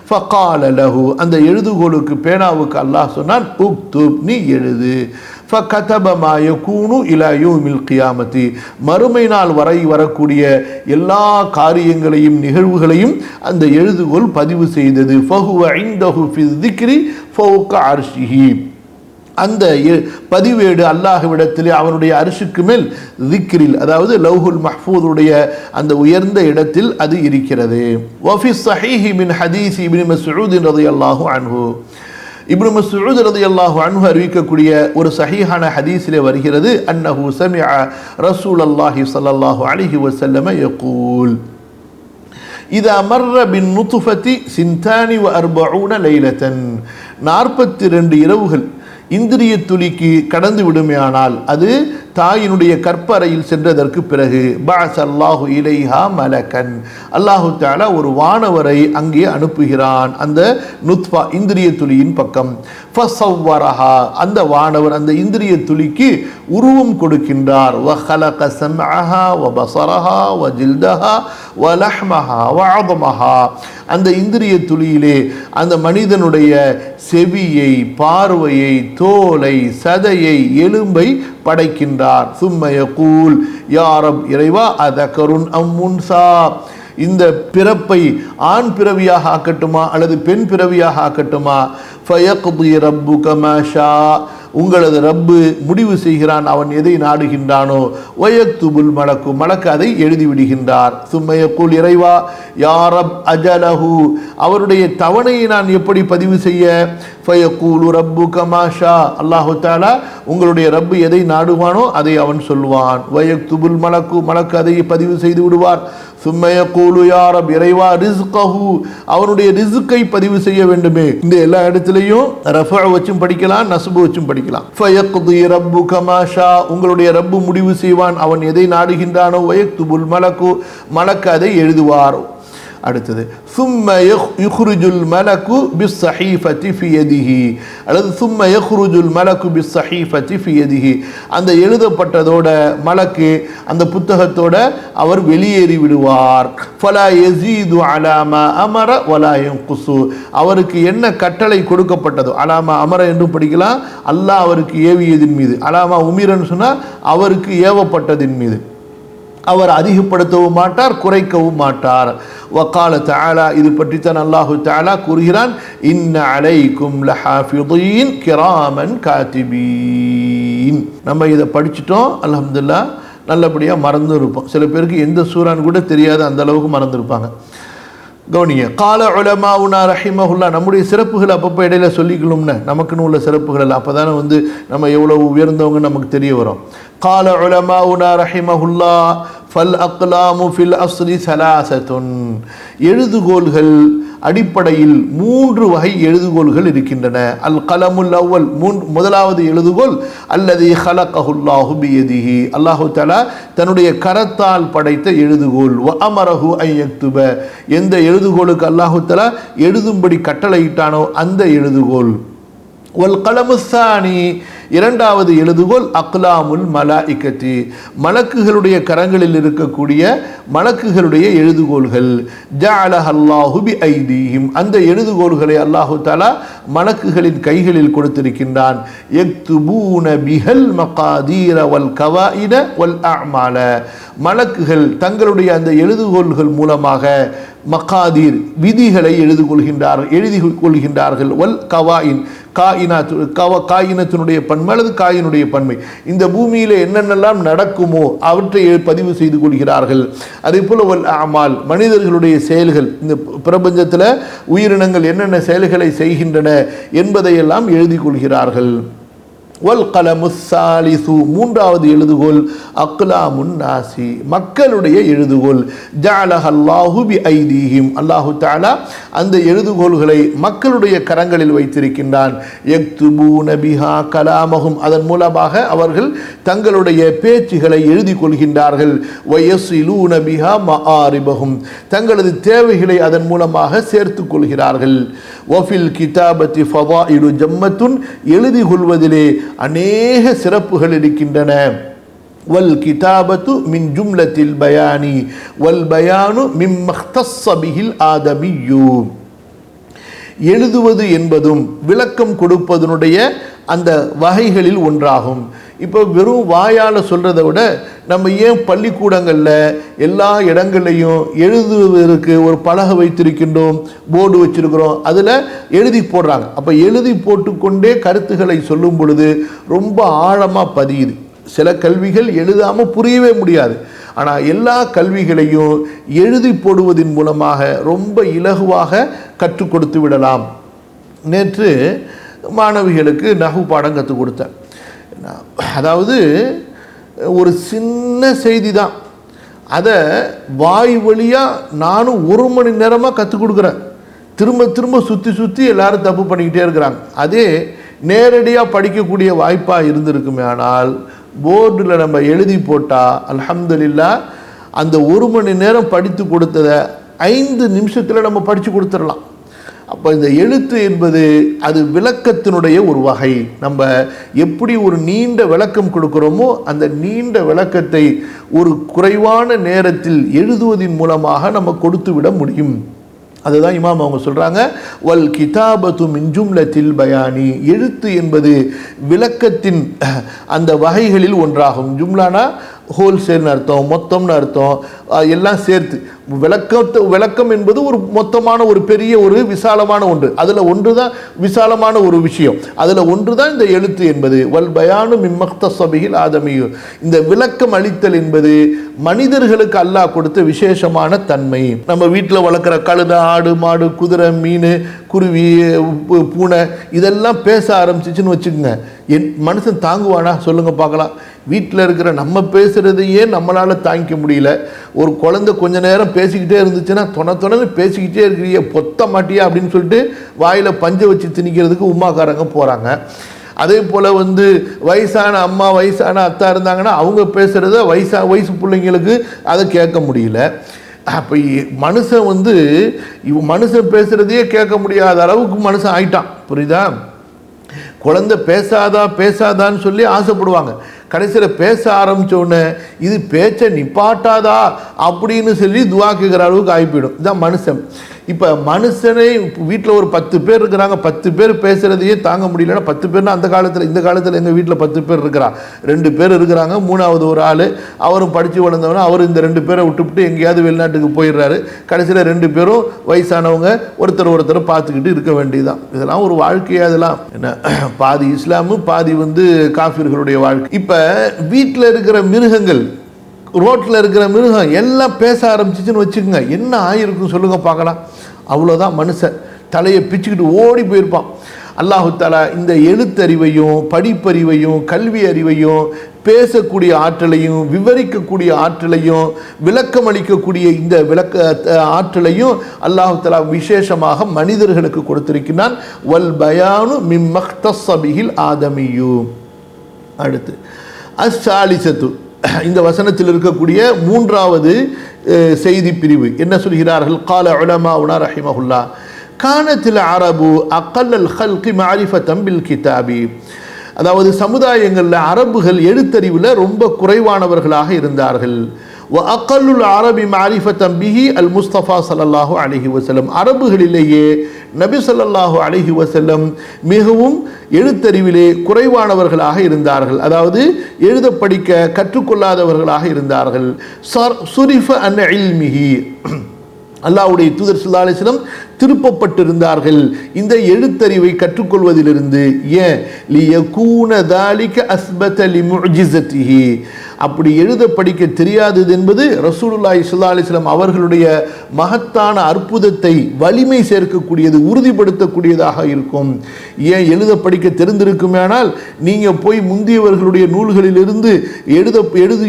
ஃபகால லஹு, அந்த எழுதுகோலுக்கு பேனாவுக்கு அல்லாஹ் சொன்னான், உக்துப், நீ எழுது. ஃபகதப மா யகூனு இலா யௌமில் கியாமத்தி, மறுமை நாள் வரை வரக்கூடிய எல்லா காரியங்களையும் நிகழ்வுகளையும் அந்த எழுதுகோல் பதிவு செய்தது. ஃபஹுவ இன்தஹு ஃபி ذிக்ரி ஃபௌக அர்ஷிஹி, அந்த பதிவேடு அல்லாஹ்விடத்திலே அவனுடைய அரிசுக்கு மேல் திக்ரில், அதாவது லவ்ஹுல் மஹ்ஃபூதுடைய அந்த உயர்ந்த இடத்தில் அது இருக்கிறது. வஃபி ஸஹீஹி மின் ஹதீஸ் இப்னு மஸ்ஊத் ரலியல்லாஹு அன்ஹு, இப்னு மஸ்ஊத் ரலியல்லாஹு அன்ஹு அறிவிக்கக்கூடிய ஒரு சஹீஹான ஹதீஸிலே வருகிறது, அன்னஹு சமிஅ ரசூலல்லாஹி ஸல்லல்லாஹு அலைஹி வஸல்லம் யகூல் இதா மர்ர பின் நுத்ஃபதி சின்தானி வ அர்பஊன லைலத்தன், 42 இரவுகள் இந்திரிய துளிக்கு கடந்து விடுமையானால் அது தாயினுடைய கற்பறையில் சென்றதற்கு பிறகு பஅஸல்லாஹு இலைஹா மலக்கன், அல்லாஹு தஆலா ஒரு வானவரை அங்கே அனுப்புகிறான் அந்த நுத்ஃபா இந்திரிய துளியின் பக்கம். ஃபஸவ்வரஹா, அந்த வானவர் அந்த இந்திரிய துளிக்கு உருவம் கொடுக்கின்றார். வ ஹலக சம்அஹா வ பஸரஹா வ ஜில்தஹா வ லஹ்மஹா வ அத்மஹா, அந்த இந்திரிய துளியிலே அந்த மனிதனுடைய செவியை, பார்வையை, தோலை, சதையை, எலும்பை படைக்கின்றார். சும்ம யகூல் யா ரப், இறைவா அதகருன் அம் உன்சா, இந்த பிறப்பை ஆண் பிறவியாக ஆக்கட்டுமா அல்லது பெண் பிறவியாக ஆக்கட்டுமா? ஃபயக்தி ரப்புக மா ஷா, உங்களது ரப்பு முடிவு செய்கிறான் அவன் எதை நாடுகின்றானோ. வயக்துபுல் மலக்கு, மலக்கு அதை எழுதிவிடுகின்றார். சும்ம யகூல் இறைவா யா ரப் அஜலஹு, அவருடைய தவணையை நான் எப்படி பதிவு செய்ய? ஃபயகூலு ரப்புக மா ஷா, அல்லாஹு தஆலா உங்களுடைய ரப்பு எதை நாடுவானோ அதை அவன் சொல்வான். வயக்துபுல் மலக்கு, மலக்கு அதை பதிவு செய்து விடுவார். சும்ம யகூலு யா ரப், இறைவா ரிஸ்கஹு, அவனுடைய ரிஸ்கை பதிவு செய்ய வேண்டுமே. இந்த எல்லா இடத்துலையும் ரஃபா வச்சும் படிக்கலாம், நஸ்பு வச்சும் படிக்கலாம். ஃபயக்தி ரப்புக மா ஷா, உங்களுடைய ரப்பு முடிவு செய்வான் அவன் எதை நாடுகின்றானோ. வயக்துபுல் மலக்கு, மலக்கு அதை எழுதுவார். அடுத்தது சும்ம யுக்ருஜுல் மலக்கு பிஸ்ஸஹீஃபதி ஃபி யதிஹி, அல்லது சும்ம யக்ருஜுல் மலக்கு பிஸ்ஸஹீஃபதி ஃபி யதிஹி, அந்த எழுதப்பட்டதோட மலக்கு அந்த புத்தகத்தோட அவர் வெளியேறி விடுவார். ஃபலா யஸீது அலா மா அமர வலா யன்குசு, அவருக்கு என்ன கட்டளை கொடுக்கப்பட்டதோ, அலாமா அமர என்றும் படிக்கலாம், அல்லாஹ் அவருக்கு ஏவியதின் மீது, அலாமா உமிரன்னு சொன்னால் அவருக்கு ஏவப்பட்டதின் மீது அவர் அதிகப்படுத்தவும் மாட்டார், குறைக்கவும் மாட்டார். வகால தஆலா, இது பற்றித்தான் அல்லாஹு தஆலா கூறுகிறான், இன்ன அலைக்கும் லஹாஃபிதீன் கிராமன் காத்திபீன். நம்ம இதை படிச்சிட்டோம், அல்ஹம்துலில்லாஹ், நல்லபடியாக மறந்து இருப்போம். சில பேருக்கு எந்த சூறான்னு கூட தெரியாது, அந்த அளவுக்கு மறந்துருப்பாங்க. கவனிங்க, கால உலமாவுனா ரஹிமஹுல்லா, நம்முடைய சிறப்புகள் அப்பப்போ இடையில சொல்லிக்கணும்னு, நமக்குன்னு உள்ள சிறப்புகள் அப்போ தானே நம்ம எவ்வளோ உயர்ந்தவங்க நமக்கு தெரிய வரும். கால உலமாவுனா ரஹிமஹுல்லா ஃபல் அக்லாமு ஃபில் அஸ்ரி சலாசத்துன், எழுதுகோள்கள் அடிப்படையில் 3 வகை எழுதுகோள்கள் இருக்கின்றன. அல் கலமுல் அவ்வல், முதலாவது எழுதுகோள் அல்லது ஹலகஹுல்லாஹு பியதிஹி, அல்லாஹு தஆலா தன்னுடைய கரத்தால் படைத்த எழுதுகோள். வ அமரஹு அன் யக்துப, எந்த எழுதுகோளுக்கு அல்லாஹு தஆலா எழுதும்படி கட்டளையிட்டானோ அந்த எழுதுகோள். வல் கலமுஸ்ஸானி, இரண்டாவது எழுதுகோள் அக்லாமுல் மலாயிகத்தி, மலக்குகளுடைய கரங்களில் இருக்கக்கூடிய மலக்குகளுடைய எழுதுகோள்கள். ஜஅலஹல்லாஹு பிஐதீஹிம், அந்த எழுதுகோள்களை அல்லாஹு தஆலா மலக்குகளின் கைகளில் கொடுத்திருக்கின்றான். யக்துபூன பிஹல் மகாதீர வல் கவாயித வல் அஅமால, மலக்குகள் தங்களுடைய அந்த எழுதுகோள்கள் மூலமாக மகாதீர் விதிகளை எழுதி கொள்கின்றார்கள். வல் கவாயின், காயினத்தினுடைய பன்மை அல்லது காயினுடைய பன்மை, இந்த பூமியில என்னென்னலாம் நடக்குமோ அவற்றை பதிவு செய்து கொள்கிறார்கள். அதே போல வல் அமால், மனிதர்களுடைய செயல்கள், இந்த பிரபஞ்சத்தில் உயிரினங்கள் என்னென்ன செயல்களை செய்கின்றன என்பதையெல்லாம் எழுதி கொள்கிறார்கள். வல் கலமுஸ்ஸாலிசு, மூன்றாவது எழுதுகோள் அக்லாமுன் நாசி, மக்களுடைய எழுதுகோள். ஜஅலஹல்லாஹு பிஐதீஹிம், அல்லாஹு தஆலா அந்த எழுதுகோள்களை மக்களுடைய கரங்களில் வைத்திருக்கின்றான். யக்துபூன பிஹா கலாமஹும், அதன் மூலமாக அவர்கள் தங்களுடைய பேச்சுகளை எழுதி கொள்கின்றார்கள். வயஸிலூன பிஹா மஆரிபஹும், தங்களது தேவைகளை அதன் மூலமாக சேர்த்து கொள்கிறார்கள். வஃபில் கிதாபத்தி ஃபதாயிலு ஜம்மத்துன், எழுதி கொள்வதிலே அநேக சிறப்புகள் இருக்கின்றன. வல் கிதாபத்து மின் ஜும்லத்தில் பயானி வல் பயானு மிம்ம இஹ்தஸ்ஸ பிஹில் ஆதமிய்யு, எழுதுவது என்பதும் விளக்கம் கொடுப்பதனுடைய அந்த வகைகளில் ஒன்றாகும். இப்போ வெறும் வாயால் சொல்கிறத விட நம்ம ஏன் பள்ளிக்கூடங்களில் எல்லா இடங்கள்லையும் எழுதுவதற்கு ஒரு பலகை வைத்திருக்கின்றோம், போர்டு வச்சிருக்கிறோம், அதில் எழுதி போடுறாங்க. அப்போ எழுதி போட்டுக்கொண்டே கருத்துக்களை சொல்லும் பொழுது ரொம்ப ஆழமாக பதியுது. சில கல்விகள் எழுதாமல் புரியவே முடியாது. ஆனால் எல்லா கல்விகளையும் எழுதி போடுவதன் மூலமாக ரொம்ப இலகுவாக கற்றுக் கொடுத்து விடலாம். நேற்று மாணவிகளுக்கு நஹ்வு பாடம் கற்றுக் கொடுத்தேன். அதாவது ஒரு சின்ன செய்தி தான், அதை வாய் வழியாக நானும் 1 மணி நேரமாக கற்றுக் கொடுக்குறேன். திரும்ப திரும்ப சுற்றி எல்லாரும் தப்பு பண்ணிக்கிட்டே இருக்கிறாங்க. அதே நேரடியாக படிக்கக்கூடிய வாய்ப்பாக இருந்திருக்குமே ஆனால் போர்டில் நம்ம எழுதி போட்டால் அல்ஹம்துலில்லாஹ் அந்த 1 மணி நேரம் படித்து கொடுத்ததை 5 நிமிஷத்தில் நம்ம படித்து கொடுத்துடலாம். அப்போ இந்த எழுத்து என்பது அது விளக்கத்தினுடைய ஒரு வகை. நம்ம எப்படி ஒரு நீண்ட விளக்கம் கொடுக்குறோமோ அந்த நீண்ட விளக்கத்தை ஒரு குறைவான நேரத்தில் எழுதுவதன் மூலமாக நம்ம கொடுத்து விட முடியும். அதுதான் இமாம் அவங்க சொல்கிறாங்க, வல் கிதாபத்து மின் ஜும்லத்தில் பயானி, எழுத்து என்பது விளக்கத்தின் அந்த வகைகளில் ஒன்றாகும். ஜும்லானா ஹோல்சேல்னு அர்த்தம், மொத்தம்னு அர்த்தம், எல்லாம் சேர்த்து. விளக்கம் என்பது ஒரு மொத்தமான ஒரு பெரிய ஒரு விசாலமான ஒன்று. அதில் ஒன்று தான் விசாலமான ஒரு விஷயம், அதில் ஒன்று தான் இந்த எழுத்து என்பது. வல் பயானு மிம்மக்தஸபிஹில் ஆதமியு, இந்த விளக்கம் அளித்தல் என்பது மனிதர்களுக்கு அல்லாஹ் கொடுத்த விசேஷமான தன்மை. நம்ம வீட்டில் வளர்க்குற கழுதை, ஆடு, மாடு, குதிரை, மீன், குருவி, பூனை இதெல்லாம் பேச ஆரம்பிச்சிச்சுன்னு வச்சுக்கோங்க, மனுஷன் தாங்குவானா சொல்லுங்க பார்க்கலாம். வீட்டில் இருக்கிற நம்ம பேசுகிறதையே நம்மளால் தாங்கிக்க முடியல. ஒரு குழந்தை கொஞ்ச நேரம் பேசிக்கிட்டே இருந்துச்சுன்னா தொணன்னு பேசிக்கிட்டே இருக்கிறீங்க, பொத்த மாட்டியா அப்படின்னு சொல்லிட்டு வாயில் பஞ்சை வச்சு திணிக்கிறதுக்கு உமாக்காரங்க போகிறாங்க. அதே போல் வயசான அம்மா, வயசான அத்தா இருந்தாங்கன்னா அவங்க பேசுகிறத வயசு பிள்ளைங்களுக்கு அதை கேட்க முடியல. அப்போ மனுஷன் மனுஷன் பேசுகிறதையே கேட்க முடியாத அளவுக்கு மனுஷன் ஆயிட்டான். புரியுதா? குழந்தை பேசாதான்னு சொல்லி ஆசைப்படுவாங்க. கடைசியில் பேச ஆரம்பித்த உடனே இது பேச்சை நிப்பாட்டாதா அப்படின்னு சொல்லி துவா கேட்குற அளவுக்கு ஆகிப்போயிடும். இதுதான் மனுஷன். இப்போ மனுஷனே வீட்டில் ஒரு 10 பேர் இருக்கிறாங்க, 10 பேர் பேசுகிறதையே தாங்க முடியலன்னா 10 பேர்னா அந்த காலத்தில், இந்த காலத்தில் எங்கள் வீட்டில் 10 பேர் இருக்கிறா, 2 பேர் இருக்கிறாங்க, 3வது ஒரு ஆள் அவரும் படித்து வளர்ந்தவனா, அவர் இந்த 2 பேரை விட்டுவிட்டு எங்கேயாவது வெளிநாட்டுக்கு போயிடுறாரு. கடைசியில் 2 பேரும் வயசானவங்க ஒருத்தர் பார்த்துக்கிட்டு இருக்க வேண்டியதுதான். இதெல்லாம் ஒரு வாழ்க்கையாக, இதெல்லாம் என்ன பாதி இஸ்லாமு பாதி காஃபிர்களுடைய வாழ்க்கை. இப்போ வீட்டில் இருக்கிற மிருகங்கள், ரோட்டில் இருக்கிற மிருகம் எல்லாம் பேச ஆரம்பிச்சிச்சுன்னு வச்சுக்கோங்க, என்ன ஆகிருக்கும் சொல்லுங்க பார்க்கலாம். அவ்வளோதான், மனுஷன் தலையை பிச்சுக்கிட்டு ஓடி போயிருப்பான். அல்லாஹு தஆலா இந்த எழுத்தறிவையும் படிப்பறிவையும் கல்வி அறிவையும் பேசக்கூடிய ஆற்றலையும் விவரிக்கக்கூடிய ஆற்றலையும் விளக்கம் அளிக்கக்கூடிய இந்த ஆற்றலையும் அல்லாஹு தஆலா விசேஷமாக மனிதர்களுக்கு கொடுத்திருக்கிறான். வல் பயானு மிம்மக்தஸபிஹில் ஆதமியு. அடுத்து அஸ்ஸாலிசத்து, இந்த வசனத்தில் இருக்கக்கூடிய 3வது செய்தி பிரிவு என்ன சொல்கிறார்கள்? கால உலமாஉனா ரஹிமஹுல்லாஹ், கானத்தில் அரபு அக்கல்லல் ஹல்கி மாரிஃபத்தம் பில் கிதாபி, அதாவது சமுதாயங்களில் அரபுகள் எழுத்தறிவில் ரொம்ப குறைவானவர்களாக இருந்தார்கள். வ அக்கல்லுல் அரபி மாரிஃபத்தம் பிஹி அல் முஸ்தபா ஸல்லல்லாஹு அலைஹி வஸல்லம், அரபுகளிலேயே நபி ஸல்லல்லாஹு அலைஹி வஸல்லம் மிகவும் எழுத்தறிவிலே குறைவானவர்களாக இருந்தார்கள். அதாவது எழுத படிக்க கற்றுக்கொள்ளாதவர்களாக இருந்தார்கள். சுரிஃப அன் இல்மிஹி, அல்லாஹ்வுடைய தூதர் ஸல்லல்லாஹு அலைஹி வஸல்லம் திருப்பப்பட்டிருந்தார்கள் இந்த எழுத்தறிவை கற்றுக்கொள்வதிலிருந்து. ஏன்? லியகூன தாலிக அஸ்பத லிமுஜிஸத்திஹி, அப்படி எழுத படிக்க தெரியாதது என்பது ரசூலுல்லாஹி ஸல்லல்லாஹு அலைஹி வஸல்லம் அவர்களுடைய மகத்தான அற்புதத்தை வலிமை சேர்க்கக்கூடியது, உறுதிப்படுத்தக்கூடியதாக இருக்கும். ஏன்? எழுத படிக்க தெரிந்திருக்குமேனால் நீங்கள் போய் முந்தியவர்களுடைய நூல்களிலிருந்து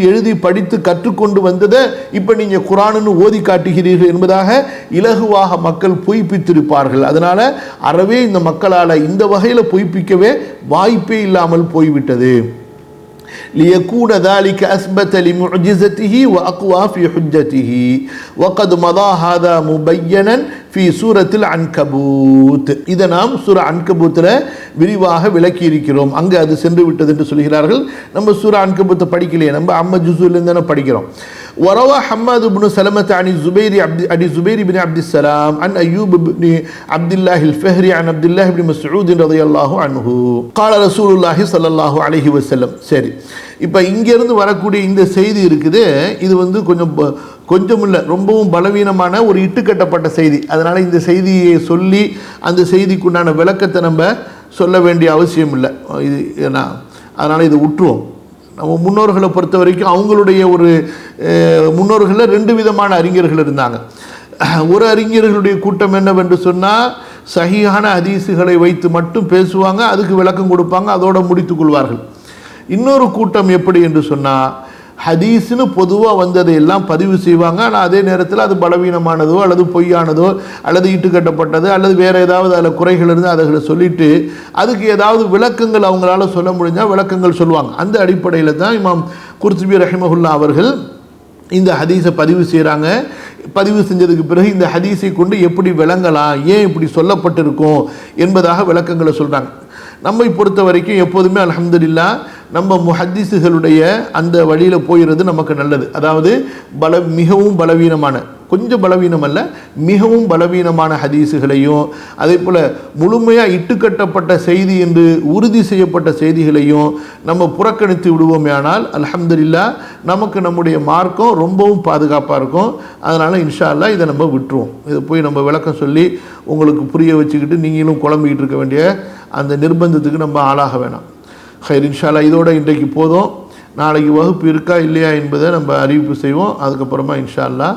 எழுதி படித்து கற்றுக்கொண்டு வந்ததை இப்போ நீங்கள் குர்ஆன்னு ஓதி காட்டுகிறீர்கள் என்பதாக இலகுவாக மக்கள் பொய்ப்பித்திருப்பார்கள். அதனால அறவே இந்த மக்களால் இந்த வகையில் பொய்ப்பிக்கவே வாய்ப்பே இல்லாமல் போய்விட்டது. ليكون ذلك أثبت لمعجزته وأقوى في حجته وقد مضى هذا مبينا في سورة العنكبوت. இதை நாம் சூரா அன்கபூத்ல விரிவாக விளக்கி இருக்கிறோம். அங்கே அது சென்று விட்டது என்று சொல்கிறார்கள். நம்ம சூரா அன்கபூத்தை படிக்கலையே, நம்ம அம்மா ஜுஸுலேருந்து தானே படிக்கிறோம். وروى حماد بن سلمة عن الزبير بن عبد السلام عن أيوب بن عبد الله الفهري عن عبد الله بن مسعود رضي الله عنه قال رسول الله صلى الله عليه وسلم. சரி, இப்போ இங்கேருந்து வரக்கூடிய இந்த செய்தி இருக்குது, இது வந்து கொஞ்சம் இல்லை, ரொம்பவும் பலவீனமான ஒரு இட்டுக்கட்டப்பட்ட செய்தி. அதனால் இந்த செய்தியை சொல்லி அந்த செய்திக்குண்டான விளக்கத்தை நம்ம சொல்ல வேண்டிய அவசியம் இல்லை. இது அதனால் இதை விட்டுருவோம். நம்ம முன்னோர்களை பொறுத்த வரைக்கும் அவங்களுடைய ஒரு முன்னோர்களில் 2 விதமான அறிஞர்கள் இருந்தாங்க. ஒரு அறிஞர்களுடைய கூட்டம் என்னவென்று சொன்னால், சஹீஹான ஹதீஸுகளை வைத்து மட்டும் பேசுவாங்க, அதுக்கு விளக்கம் கொடுப்பாங்க, அதோடு முடித்து கொள்வார்கள். இன்னொரு கூட்டம் எப்படி என்று சொன்னால், ஹதீஸ்னு பொதுவாக வந்ததையெல்லாம் பதிவு செய்வாங்க, ஆனால் அதே நேரத்தில் அது பலவீனமானதோ அல்லது பொய்யானதோ அல்லது இட்டுக்கட்டப்பட்டது அல்லது வேறு ஏதாவது அதில் குறைகள் இருந்து அதை சொல்லிவிட்டு அதுக்கு ஏதாவது விளக்கங்கள் அவங்களால சொல்ல முடிஞ்சால் விளக்கங்கள் சொல்லுவாங்க. அந்த அடிப்படையில் தான் இமாம் குர்துபி ரஹிமஹுல்லா அவர்கள் இந்த ஹதீஸை பதிவு செய்கிறாங்க. பதிவு செஞ்சதுக்கு பிறகு இந்த ஹதீஸை கொண்டு எப்படி விளங்கலாம், ஏன் இப்படி சொல்லப்பட்டிருக்கும் என்பதாக விளக்கங்களை சொல்கிறாங்க. நம்மை பொறுத்த வரைக்கும் எப்போதுமே அல்ஹம்துலில்லாஹ் நம்ம முஹத்திஸுகளுடைய அந்த வழியில் போயிடுறது நமக்கு நல்லது. அதாவது மிகவும் பலவீனமான, கொஞ்சம் பலவீனம் அல்ல, மிகவும் பலவீனமான ஹதீஸுகளையும் அதே போல் முழுமையாக இட்டுக்கட்டப்பட்ட செய்தி என்று உறுதி செய்யப்பட்ட செய்திகளையும் நம்ம புறக்கணித்து விடுவோமே ஆனால் அல்ஹம்துலில்லாஹ் நமக்கு நம்முடைய மார்க்கம் ரொம்பவும் பாதுகாப்பாக இருக்கும். அதனால் இன்ஷா அல்லாஹ் இதை நம்ம விட்டுருவோம். இதை போய் நம்ம விளக்கம் சொல்லி உங்களுக்கு புரிய வச்சுக்கிட்டு நீங்களும் குழம்பிக்கிட்டு இருக்க வேண்டிய அந்த நிர்பந்தத்துக்கு நம்ம ஆளாக வேணாம். ஹைர், இன்ஷா அல்லாஹ் இதோட இன்றைக்கு போதும். நாளைக்கு வகுப்பு இருக்கா இல்லையா என்பதை நம்ம அறிவிப்பு செய்வோம். அதுக்கப்புறமா இன்ஷா அல்லாஹ்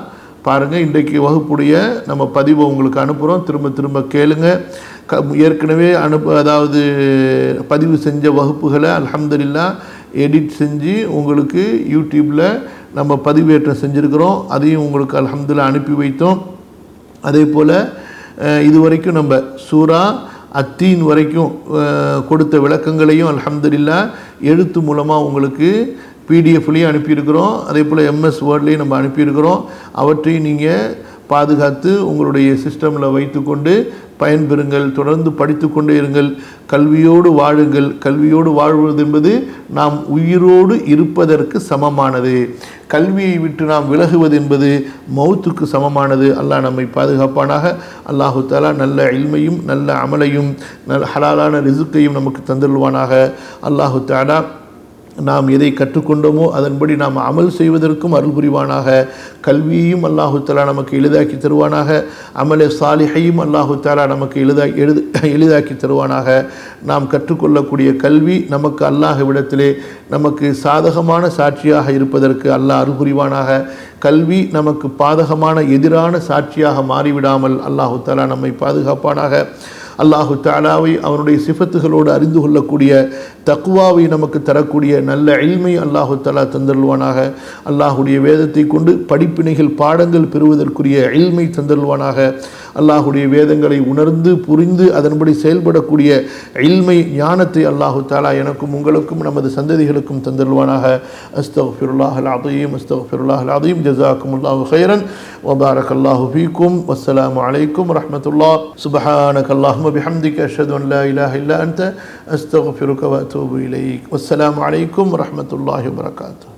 பாருங்கள், இன்றைக்கு வகுப்புடைய நம்ம பதிவை உங்களுக்கு அனுப்புகிறோம். திரும்ப கேளுங்க. ஏற்கனவே அதாவது பதிவு செஞ்ச வகுப்புகளை அல்ஹம்துலில்லாஹ் எடிட் செஞ்சு உங்களுக்கு யூடியூப்பில் நம்ம பதிவேற்றம் செஞ்சுருக்கிறோம். அதையும் உங்களுக்கு அல்ஹம்துலில்லாஹ் அனுப்பி வைத்தோம். அதே போல் இதுவரைக்கும் நம்ம சூரா அத்தீன் வரைக்கும் கொடுத்த விளக்கங்களையும் அல்ஹம்துலில்லாஹ் எழுத்து மூலமாக உங்களுக்கு பிடிஎஃப்லேயும் அனுப்பியிருக்கிறோம். அதே போல் எம்எஸ் வேர்ட்லேயும் நம்ம அனுப்பியிருக்கிறோம். அவற்றையும் நீங்கள் பாதுகாத்து உங்களுடைய சிஸ்டமில் வைத்துக்கொண்டு பயன்பெறுங்கள். தொடர்ந்து படித்து கொண்டே இருங்கள். கல்வியோடு வாழுங்கள். கல்வியோடு வாழ்வது என்பது நாம் உயிரோடு இருப்பதற்கு சமமானது. கல்வியை விட்டு நாம் விலகுவது என்பது மௌத்துக்கு சமமானது. அல்லாஹ் நம்மை பாதுகாப்பானாக. அல்லாஹு தஆலா நல்ல இல்மையும் நல்ல அமலையும் ஹலாலான ரிசுக்கையும் நமக்கு தந்துள்வானாக. அல்லாஹு தஆலா நாம் எதை கற்றுக்கொண்டோமோ அதன்படி நாம் அமல் செய்வதற்கும் அருள் புரிவானாக. கல்வியையும் அல்லாஹு தஆலா நமக்கு எளிதாக்கி தருவானாக. அமலே சாலிஹையும் அல்லாஹு தஆலா நமக்கு எளிதாக்கி தருவானாக. நாம் கற்றுக்கொள்ளக்கூடிய கல்வி நமக்கு அல்லாஹ்விடத்திலே நமக்கு சாதகமான சாட்சியாக இருப்பதற்கு அல்லாஹ் அருள் புரிவானாக. கல்வி நமக்கு பாதகமான எதிரான சாட்சியாக மாறிவிடாமல் அல்லாஹு தஆலா நம்மை பாதுகாப்பானாக. அல்லாஹு தஆலாவை அவனுடைய சிஃபத்துகளோடு அறிந்து கொள்ளக்கூடிய தக்வாவை நமக்கு தரக்கூடிய நல்ல இல்மை அல்லாஹு தஆலா தந்தருள்வானாக. அல்லாஹுடைய வேதத்தை கொண்டு படிப்பினைகள் பாடங்கள் பெறுவதற்குரிய இல்மை தந்தருள்வானாக. அல்லாஹுடைய வேதங்களை உணர்ந்து புரிந்து அதன்படி செயல்படக்கூடிய இல்மை ஞானத்தை அல்லாஹு தஆலா எனக்கும் உங்களுக்கும் நமது சந்ததிகளுக்கும் தந்தருள்வானாக. அஸ்தக்ஃபிருல்லாஹல் அஸீம், அஸ்தக்ஃபிருல்லாஹல் அஸீம். ஜஸாக்குமுல்லாஹு கைரன் வ பாரக்கல்லாஹு ஃபீக்கும். வஸ்ஸலாமு அலைக்கும் வரஹ்மத்துல்லாஹ். சுப்ஹானக்கல்லாஹும்ம பிஹம்திக அஷ்ஹது அன் லா இலாஹா இல்லா அன்த அஸ்தக்ஃபிருக வ அத்தூபு இலைக். வஸ்ஸலாமு அலைக்கும் வரஹ்மத்துல்லாஹி வ பரகாத்துஹு.